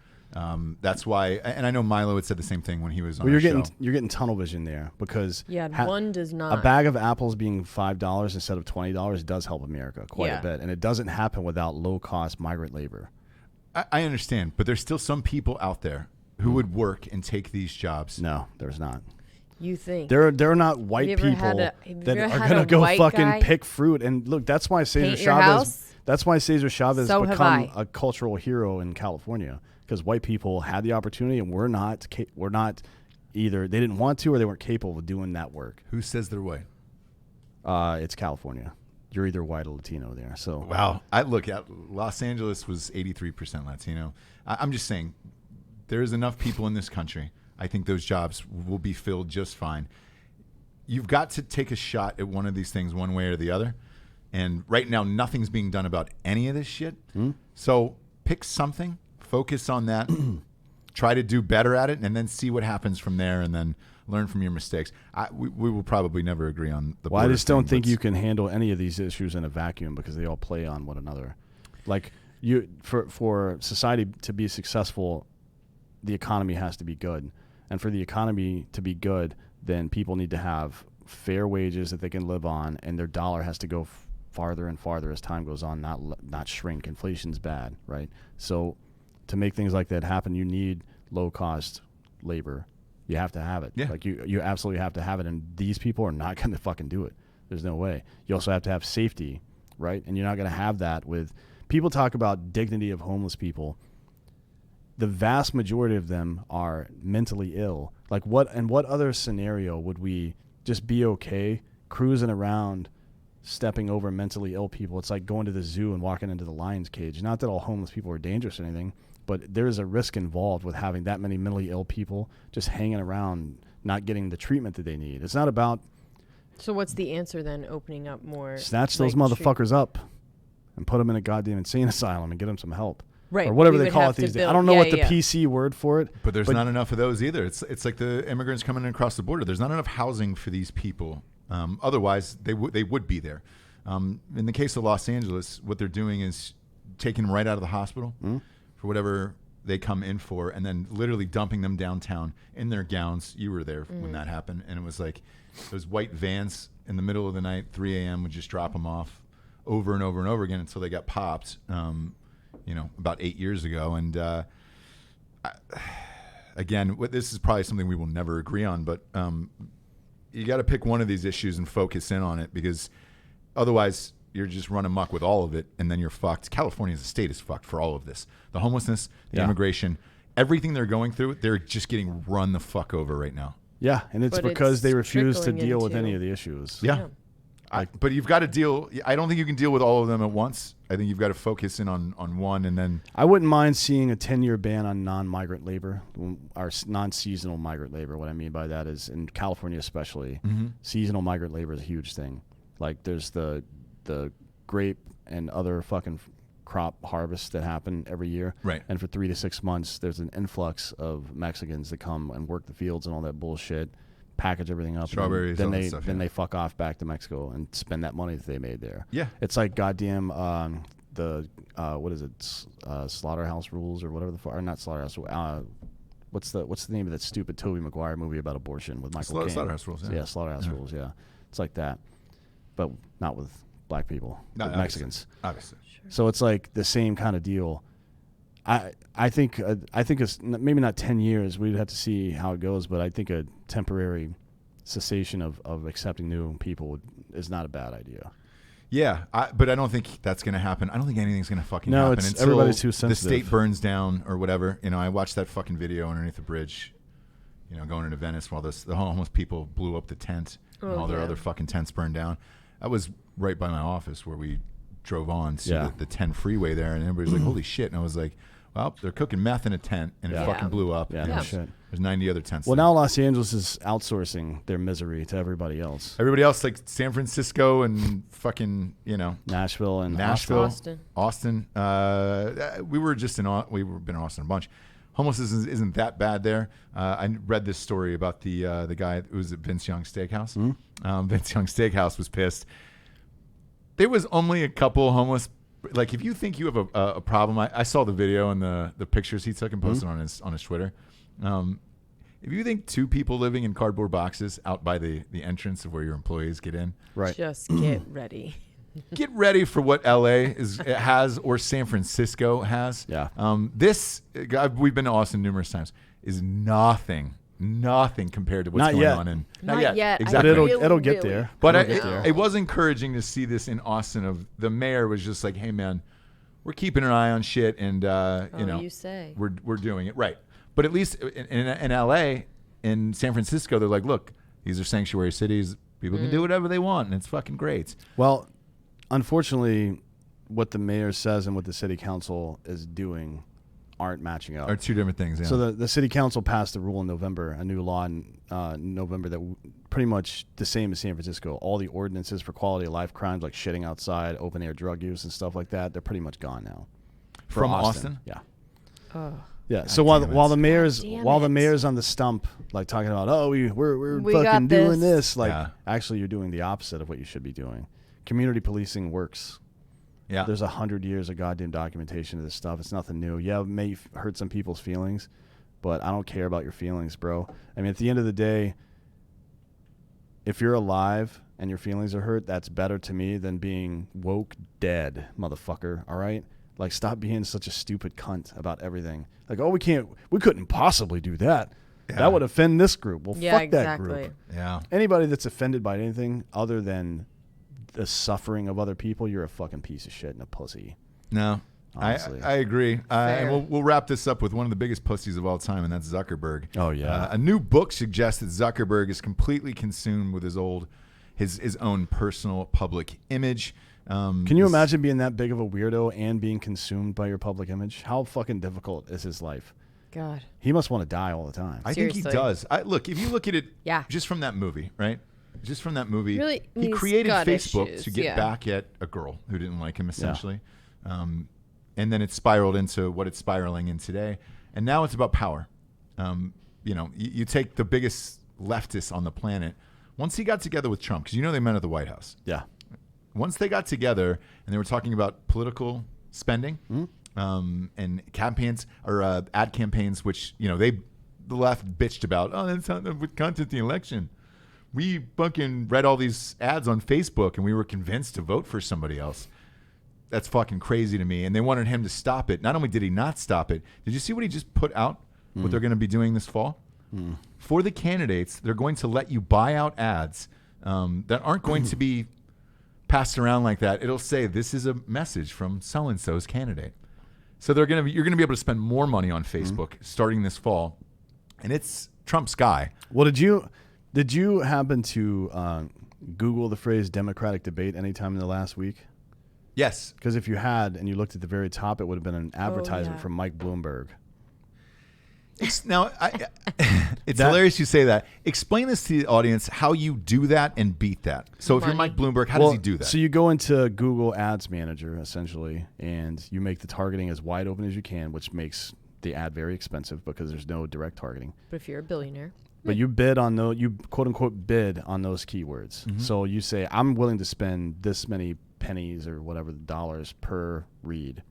That's why, and I know Milo had said the same thing when he was on the show. You're getting tunnel vision there because one does not. A bag of apples being $5 instead of $20 does help America quite a bit, and it doesn't happen without low cost migrant labor. I understand, but there's still some people out there who would work and take these jobs. No, there's not. You think there are not white people that are going to go fucking pick fruit, and look, that's why Cesar Chavez. That's why Cesar Chavez become a cultural hero in California. Because white people had the opportunity and we're not either they didn't want to or they weren't capable of doing that work. Who says they're white? It's California. You're either white or Latino there. So wow, I look at Los Angeles was 83% Latino. I'm just saying, there's enough people in this country. I think those jobs will be filled just fine. You've got to take a shot at one of these things, one way or the other. And right now, nothing's being done about any of this shit. So pick something. Focus on that, try to do better at it, and then see what happens from there, and then learn from your mistakes. We will probably never agree on the. Well, I just don't think you can handle any of these issues in a vacuum because they all play on one another. Like for society to be successful, the economy has to be good, and for the economy to be good, then people need to have fair wages that they can live on, and their dollar has to go farther and farther as time goes on, not shrink. Inflation's bad, right? So to make things like that happen, you need low-cost labor. You have to have it. Yeah. Like you absolutely have to have it, and these people are not going to fucking do it. There's no way. You also have to have safety, right? And you're not going to have that with people talk about dignity of homeless people. The vast majority of them are mentally ill. Like what other scenario would we just be okay cruising around stepping over mentally ill people. It's like going to the zoo and walking into the lion's cage. Not that all homeless people are dangerous or anything, but there is a risk involved with having that many mentally ill people just hanging around, not getting the treatment that they need. It's not about... So what's the answer then? Opening up more... Snatch those motherfuckers up and put them in a goddamn insane asylum and get them some help. Right. Or whatever they call it these days. I don't know what the PC word for it. But there's not enough of those either. It's like the immigrants coming in across the border. There's not enough housing for these people. Otherwise, they would be there. In the case of Los Angeles, what they're doing is taking them right out of the hospital for whatever they come in for, and then literally dumping them downtown in their gowns. You were there when that happened, and it was like those white vans in the middle of the night, 3 a.m. would just drop them off over and over and over again until they got popped. About 8 years ago. And again, this is probably something we will never agree on, but you got to pick one of these issues and focus in on it, because otherwise you're just running muck with all of it, and then you're fucked. California as a state is fucked for all of this. The homelessness, the immigration, everything they're going through, they're just getting run the fuck over right now. Yeah, and it's because they refuse to deal with any of the issues. Yeah. But you've got to deal. I don't think you can deal with all of them at once. I think you've got to focus in on one, and then. I wouldn't mind seeing a 10-year ban on non-migrant labor, or non-seasonal migrant labor. What I mean by that is, in California especially, seasonal migrant labor is a huge thing. Like there's the grape and other fucking crop harvests that happen every year. Right. And for 3 to 6 months, there's an influx of Mexicans that come and work the fields and all that bullshit. Package everything up, strawberries, and then they fuck off back to Mexico and spend that money that they made there. Yeah, it's like goddamn what is it? Slaughterhouse Rules or whatever the fuck, or not Slaughterhouse. What's the name of that stupid Tobey Maguire movie about abortion with Michael Caine? Slaughterhouse Rules. Yeah, Slaughterhouse Rules. Yeah, it's like that, but not with black people, with Mexicans. Obviously. Sure. So it's like the same kind of deal. I think it's maybe not 10 years. We'd have to see how it goes, but I think a temporary cessation of accepting new people is not a bad idea. Yeah, but I don't think that's going to happen. I don't think anything's going to fucking happen until everybody's too sensitive. The state burns down or whatever. I watched that fucking video underneath the bridge, going into Venice while the homeless people blew up the tent and all their other fucking tents burned down. That was right by my office where we drove on to the 10 freeway there, and everybody's like, holy shit. And I was like, well, they're cooking meth in a tent, and it fucking blew up. Yeah, no shit. There's 90 other tents. Well, now Los Angeles is outsourcing their misery to everybody else. Everybody else, like San Francisco and fucking, Nashville and Austin. We were just we've been in Austin a bunch. Homelessness isn't that bad there. I read this story about the guy who was at Vince Young Steakhouse. Vince Young Steakhouse was pissed. There was only a couple homeless. Like, if you think you have a problem, I saw the video and the pictures he took and posted on his Twitter. If you think 2 people living in cardboard boxes out by the entrance of where your employees get in, right? Just get ready. Get ready for what LA has or San Francisco has. Yeah. We've been to Austin numerous times. Is nothing compared to what's going on. Not yet. Exactly. But it'll get there. But it was encouraging to see this in Austin. Of the mayor was just like, hey man, we're keeping an eye on shit, and you say we're doing it right. But at least in LA, in San Francisco, they're like, look, these are sanctuary cities. People can do whatever they want, and it's fucking great. Well, unfortunately, what the mayor says and what the city council is doing aren't matching up. Are two different things. Yeah. So the city council passed a rule in November, a new law in November that pretty much the same as San Francisco. All the ordinances for quality of life crimes like shitting outside, open air drug use, and stuff like that, they're pretty much gone now. From Austin? Yeah. Oh. Yeah. So while the mayor's on the stump, like talking about, we're fucking doing this, like actually you're doing the opposite of what you should be doing. Community policing works. Yeah. There's 100 years of goddamn documentation of this stuff. It's nothing new. Yeah, it may hurt some people's feelings, but I don't care about your feelings, bro. I mean, at the end of the day, if you're alive and your feelings are hurt, that's better to me than being woke dead, motherfucker, all right? Like, stop being such a stupid cunt about everything. Like, we couldn't possibly do that. Yeah. That would offend this group. Well, fuck that group. Yeah. Anybody that's offended by anything other than the suffering of other people, you're a fucking piece of shit and a pussy. No, I agree. And we'll wrap this up with one of the biggest pussies of all time, and that's Zuckerberg. Oh, yeah. A new book suggests that Zuckerberg is completely consumed with his his own personal public image. Can you imagine being that big of a weirdo and being consumed by your public image? How fucking difficult is his life? God. He must want to die all the time. I think he does. Look, if you look at it just from that movie, right? Just from that movie, really, he created Facebook issues. to get back at a girl who didn't like him, essentially. And then it spiraled into what it's spiraling in today. And now it's about power. You take the biggest leftist on the planet. Once he got together with Trump, because they met at the White House. Yeah. Once they got together and they were talking about political spending and campaigns or ad campaigns, which, the left bitched about, that's not what content the election. We fucking read all these ads on Facebook and we were convinced to vote for somebody else. That's fucking crazy to me. And they wanted him to stop it. Not only did he not stop it, did you see what he just put out? What they're going to be doing this fall? For the candidates, they're going to let you buy out ads that aren't going to be passed around like that. It'll say, this is a message from so-and-so's candidate. So you're going to be able to spend more money on Facebook starting this fall. And it's Trump's guy. Well, did you happen to Google the phrase Democratic debate anytime in the last week? Yes. Because if you had and you looked at the very top, it would have been an advertisement from Mike Bloomberg. It's hilarious you say that. Explain this to the audience how you do that and beat that. So if you're Mike Bloomberg, how does he do that? So you go into Google Ads Manager, essentially, and you make the targeting as wide open as you can, which makes the ad very expensive because there's no direct targeting. But if you're a billionaire. But you bid on those, you quote unquote bid on those keywords. Mm-hmm. So you say, I'm willing to spend this many pennies or whatever the dollars per read.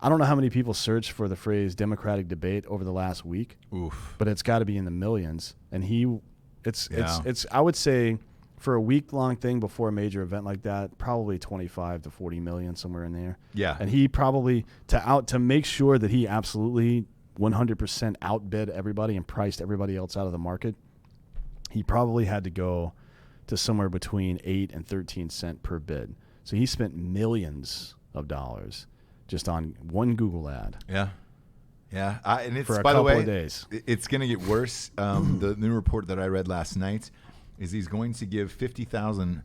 I don't know how many people searched for the phrase Democratic debate over the last week. Oof. But it's got to be in the millions. And it's I would say for a week-long thing before a major event like that, probably 25 to 40 million, somewhere in there. Yeah. And he probably, to make sure that he absolutely 100% outbid everybody and priced everybody else out of the market, he probably had to go to somewhere between 8 and 13 cents per bid. So he spent millions of dollars just on one Google ad. Yeah. Yeah. And it's, for a by the way, of days. It's going to get worse. The new report that I read last night is he's going to give 50,000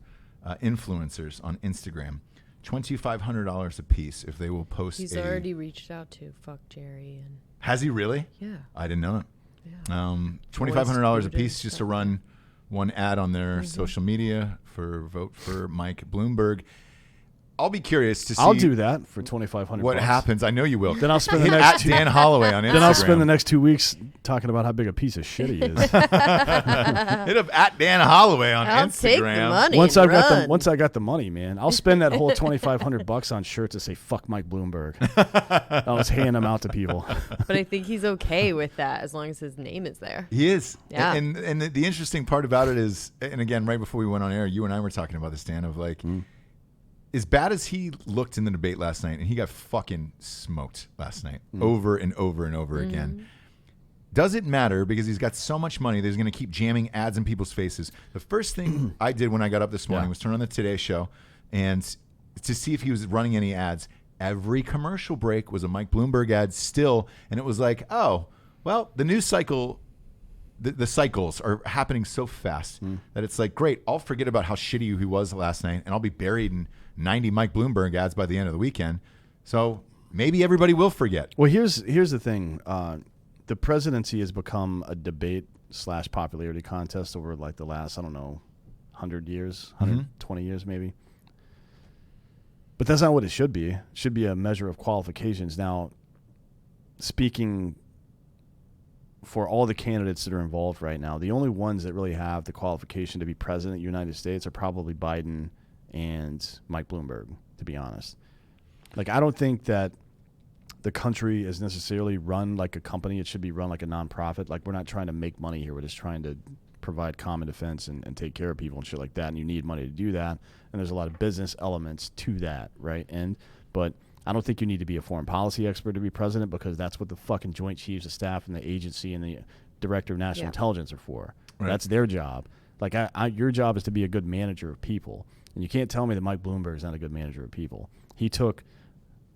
influencers on Instagram $2,500 a piece if they will post. He's already reached out to Fuck Jerry. And has he really? Yeah. I didn't know it. Yeah. $2,500 a piece just to run one ad on their social media for vote for Mike Bloomberg. I'll be curious to see. I'll do that for $2,500. What happens? I know you will. Then I'll spend the next Dan Holloway on Instagram. Then I'll spend the next 2 weeks talking about how big a piece of shit he is. Hit up at Dan Holloway on I'll Instagram. Take the money once I got the money, man, I'll spend that whole $2,500 on shirts that say "fuck Mike Bloomberg." I'll just hand them out to people. But I think he's okay with that as long as his name is there. He is. Yeah. And the interesting part about it is, and again, right before we went on air, you and I were talking about this, Dan, of like. As bad as he looked in the debate last night, and he got fucking smoked last night over and over and over again, does it matter because he's got so much money that he's going to keep jamming ads in people's faces? The first thing I did when I got up this morning was turn on the Today Show and to see if he was running any ads. Every commercial break was a Mike Bloomberg ad still, and it was like, oh, well, the news cycle... The cycles are happening so fast that it's like, great, I'll forget about how shitty he was last night, and I'll be buried in 90 Mike Bloomberg ads by the end of the weekend. So maybe everybody will forget. Well, here's the thing. The presidency has become a debate/popularity contest over like the last, 100 years, 120 years maybe. But that's not what it should be. It should be a measure of qualifications. Now, speaking for all the candidates that are involved right now, the only ones that really have the qualification to be president of the United States are probably Biden and Mike Bloomberg, to be honest. Like, I don't think that the country is necessarily run like a company. It should be run like a nonprofit. Like, we're not trying to make money here. We're just trying to provide common defense and take care of people and shit like that. And you need money to do that. And there's a lot of business elements to that, right? But I don't think you need to be a foreign policy expert to be president, because that's what the fucking Joint Chiefs of Staff and the agency and the Director of National Intelligence are for. Right. That's their job. Like, your job is to be a good manager of people. And you can't tell me that Mike Bloomberg is not a good manager of people. He took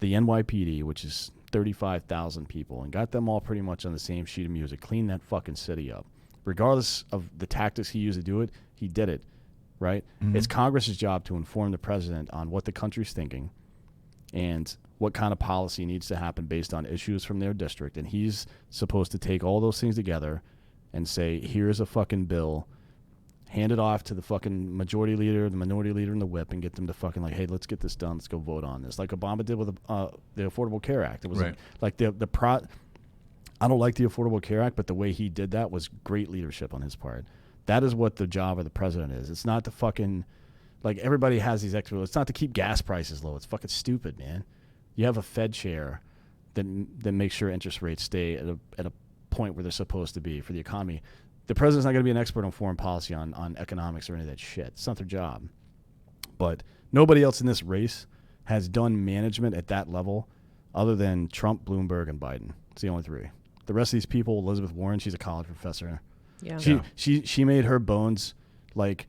the NYPD, which is 35,000 people, and got them all pretty much on the same sheet of music, cleaned that fucking city up. Regardless of the tactics he used to do it, He did it, right? It's Congress's job to inform the president on what the country's thinking and what kind of policy needs to happen based on issues from their district. And he's supposed to take all those things together and say, here's a fucking bill, hand it off to the fucking majority leader, the minority leader, and the whip, and get them to fucking like, hey, let's get this done. Let's go vote on this. Like Obama did with the Affordable Care Act. It was like I don't like the Affordable Care Act, but the way he did that was great leadership on his part. That is what the job of the president is. It's not to fucking, like, everybody has these extra. It's not to keep gas prices low. It's fucking stupid, man. You have a Fed chair that makes sure interest rates stay at a point where they're supposed to be for the economy. The president's not going to be an expert on foreign policy, on economics or any of that shit. It's not their job. But nobody else in this race has done management at that level other than Trump, Bloomberg, and Biden. It's the only three. The rest of these people, Elizabeth Warren, she's a college professor. Yeah. She made her bones like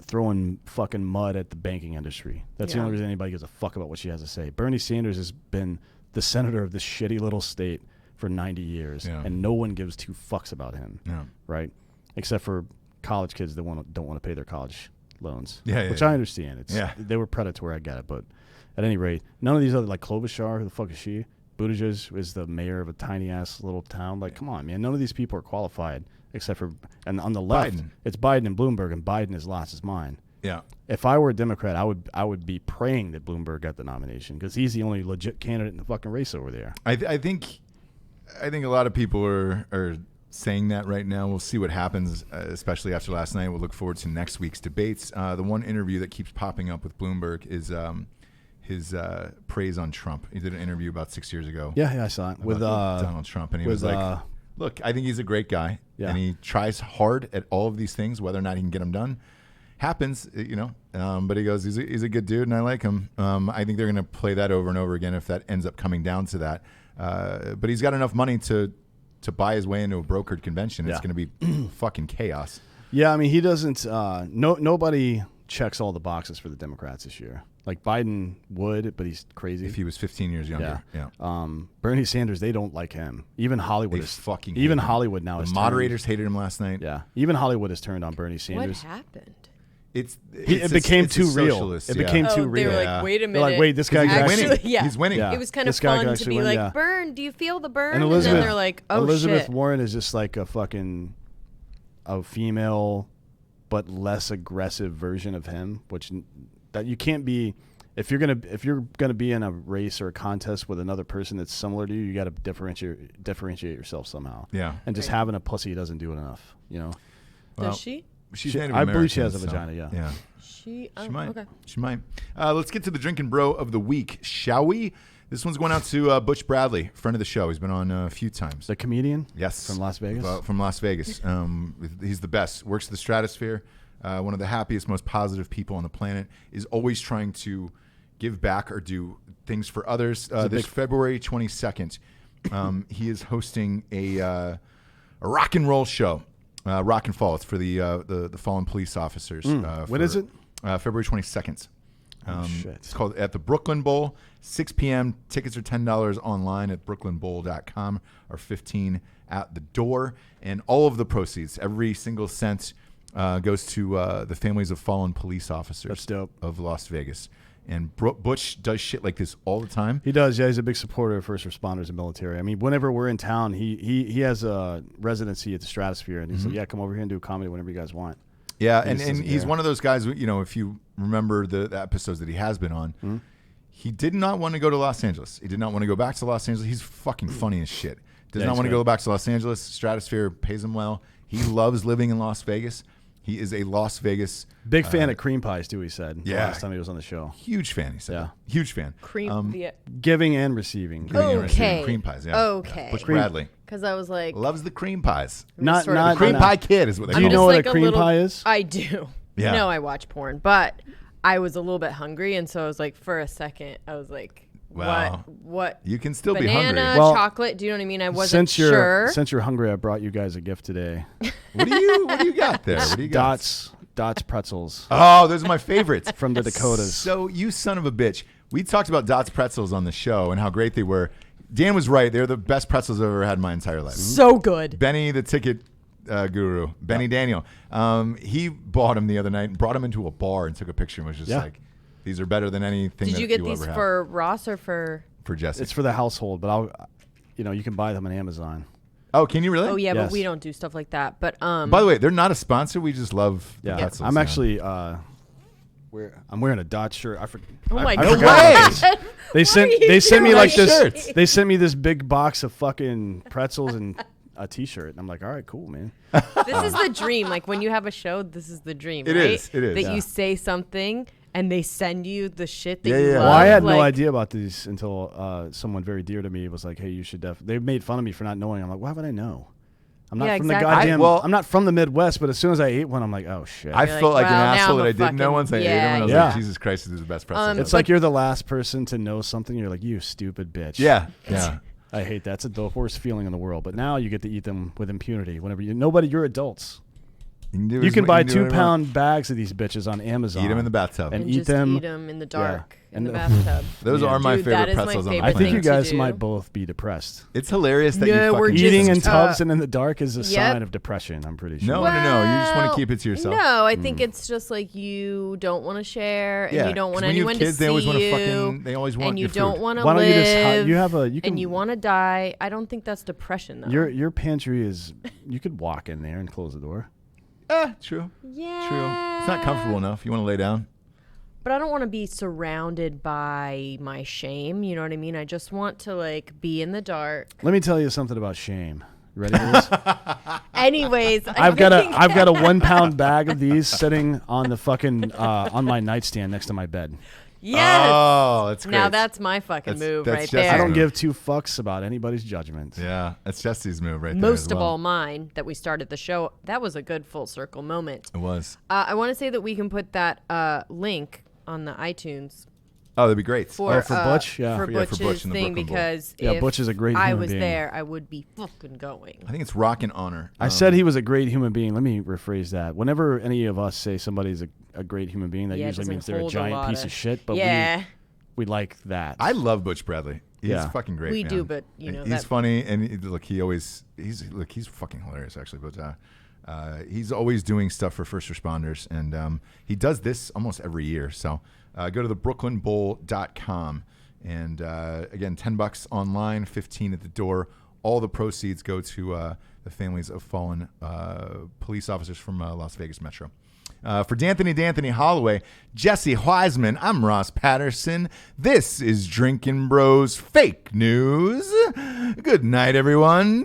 throwing fucking mud at the banking industry. That's the only reason anybody gives a fuck about what she has to say. Bernie Sanders has been the senator of this shitty little state for 90 years, and no one gives two fucks about him, right? Except for college kids that don't want to pay their college loans, which I understand. They were predatory, I get it, but at any rate, none of these other, like Klobuchar, who the fuck is she? Buttigieg is the mayor of a tiny-ass little town. Like, come on, man. None of these people are qualified except for, and on the left, it's Biden and Bloomberg, and Biden has lost his mind. Yeah. If I were a Democrat, I would be praying that Bloomberg got the nomination because he's the only legit candidate in the fucking race over there. I think a lot of people are saying that right now. We'll see what happens, especially after last night. We'll look forward to next week's debates. The one interview that keeps popping up with Bloomberg is his praise on Trump. He did an interview about 6 years ago. Yeah, I saw it with Donald Trump, and he was like, "Look, I think he's a great guy, and he tries hard at all of these things. Whether or not he can get them done happens, But he goes, he's a good dude, and I like him. I think they're going to play that over and over again if that ends up coming down to that. But he's got enough money to buy his way into a brokered convention. It's going to be fucking chaos. Yeah, I mean, he doesn't. Nobody checks all the boxes for the Democrats this year. Like Biden would, but he's crazy. If he was 15 years younger. Yeah. Bernie Sanders, they don't like him. Even Hollywood Hollywood now is moderators hated him last night. Yeah. Even Hollywood has turned on Bernie Sanders. What happened? It became too real. It became too real. They were like, wait a minute. They're like, wait, this guy winning. Yeah. He's winning. Yeah. It was kind of fun to be like, burn, do you feel the burn? And then they're like, oh, Elizabeth shit. Warren is just like a female but less aggressive version of him, which that you can't be. If you're gonna be in a race or a contest with another person that's similar to you, you got to differentiate yourself somehow. Yeah, and just having a pussy doesn't do it enough. Does she? She's Native I American, believe she has a vagina. Yeah. She might. Okay. She might. Let's get to the Drinkin Bro of the week, shall we? This one's going out to Butch Bradley, friend of the show. He's been on a few times. The comedian? Yes. From Las Vegas? From Las Vegas. He's the best. Works the stratosphere. One of the happiest, most positive people on the planet. Is always trying to give back or do things for others. This February 22nd, he is hosting a rock and roll show. Rock and Fall. It's for the fallen police officers. When is it? February 22nd. Shit. It's called at the Brooklyn Bowl, 6 p.m. Tickets are $10 online at brooklynbowl.com or $15 at the door. And all of the proceeds, every single cent, goes to the families of fallen police officers. That's dope. Of Las Vegas. And Butch does shit like this all the time. He does. Yeah, he's a big supporter of first responders and military. I mean, whenever we're in town, he has a residency at the Stratosphere, and he's like, yeah, come over here and do comedy whenever you guys want. Yeah, and he's one of those guys, if you remember the episodes that he has been on, he did not want to go to Los Angeles. He did not want to go back to Los Angeles. He's fucking funny as shit. Does not want to go back to Los Angeles. Stratosphere pays him well. He loves living in Las Vegas. He is a Las Vegas big fan of cream pies too. He said last time he was on the show. Huge fan. He said, huge fan. Giving and receiving. Cream pies. Yeah. Okay. Butch Bradley. Because I was like, loves the cream pies. Not cream pie kid is what they call. Do you know what a cream pie is? I do. Yeah. No, I watch porn, but I was a little bit hungry, and so I was like, for a second, I was like, what? You can still Banana, be hungry. Banana, chocolate. Do you know what I mean? I wasn't sure. Since you're hungry, I brought you guys a gift today. What do you got there? What do you got? Dots pretzels. Oh, those are my favorites. From the Dakotas. So you son of a bitch. We talked about Dots pretzels on the show and how great they were. Dan was right. They're the best pretzels I've ever had in my entire life. So good. Benny, the ticket guru, Benny Daniel. He bought him the other night and brought him into a bar and took a picture and was just like, these are better than anything. Did you get these for Ross or for Jessie? It's for the household, but you can buy them on Amazon. Oh, can you really? Oh yeah, Yes. but we don't do stuff like that. But by the way, they're not a sponsor. We just love the pretzels. I'm actually I'm wearing a Dot shirt. oh my No god, way. They sent me doing like this. shirts? They sent me this big box of fucking pretzels and a T-shirt. And I'm like, all right, cool, man. This is the dream. Like when you have a show, this is the dream. It right? is, it is. That Yeah. you say something and they send you the shit that Yeah, you yeah. love. Well, I had no like- idea about these until someone very dear to me was like, hey, you should they made fun of me for not knowing. I'm like, why would I know? I'm not Yeah, from exactly. the goddamn. I'm not from the Midwest, but as soon as I ate one, I'm like, oh shit. I You're felt like like, well, an now asshole I'm that a I didn't know fucking- once I ate them. And I was yeah. like, Jesus Christ, this is the best pretzel. it's like you're the last person to know something. You're like, you stupid bitch. yeah, yeah. I hate that. It's the worst feeling in the world. But now you get to eat them with impunity. Whenever you're adults. You can buy 2-pound bags of these bitches on Amazon. Eat them in the bathtub. And and eat just them. eat them in the dark in And the the- bathtub. Those Yeah. are my Dude, favorite that is my pretzels on the favorite I planet. think you thing to guys do. might both be depressed. It's hilarious that No, you we're fucking just- Eating in uh, tubs and in the dark is a yep. sign of depression. I'm pretty sure. No, you just want to keep it to yourself. No, I think it's just like you don't want to share, and Yeah, you don't 'cause want when you have anyone kids, to they always see wanna you, fucking- they always want and you your food. don't want to Why live. don't you just you have a you can and you want to die. I don't think that's depression though. your pantry is you could walk in there and close the door. True. yeah, True. It's not comfortable enough. You want to lay down? but I don't want to be surrounded by my shame. You know what I mean? I just want to like be in the dark. Let me tell you something about shame. You ready for this? Anyways, I've got a 1-pound bag of these sitting on the fucking on my nightstand next to my bed. yes. Oh, that's great. Now that's my fucking That's- move that's right just- there. I don't move. give 2 fucks about anybody's judgment. Yeah, that's Jesse's move right there. Most as of well. all mine that we started the show. That was a good full circle moment. It was. I want to say that we can put that link on the iTunes Oh, that'd be great. for Butch? Yeah. for Yeah, for Butch's Butch and the thing Brooklyn Bowl. because Yeah, if Butch is a great I human was being. there, I would be fucking going. I think it's rock and honor. I said he was a great human being. Let me rephrase that. Whenever any of us say somebody's a great human being, that Yeah, it usually doesn't means they're a hold a giant lot piece of- of shit. But yeah, we like that. I love Butch Bradley. He's Yeah. fucking great. We man. do, but, you know, he's that- funny, and he's fucking hilarious actually. But he's always doing stuff for first responders, and he does this almost every year. So go to thebrooklynbowl.com, and again, $10 online, 15 at the door. All the proceeds go to the families of fallen police officers from Las Vegas Metro. For D'Anthony Holloway, Jessie Wiseman, I'm Ross Patterson. This is Drinkin Bros Fake News. Good night, everyone.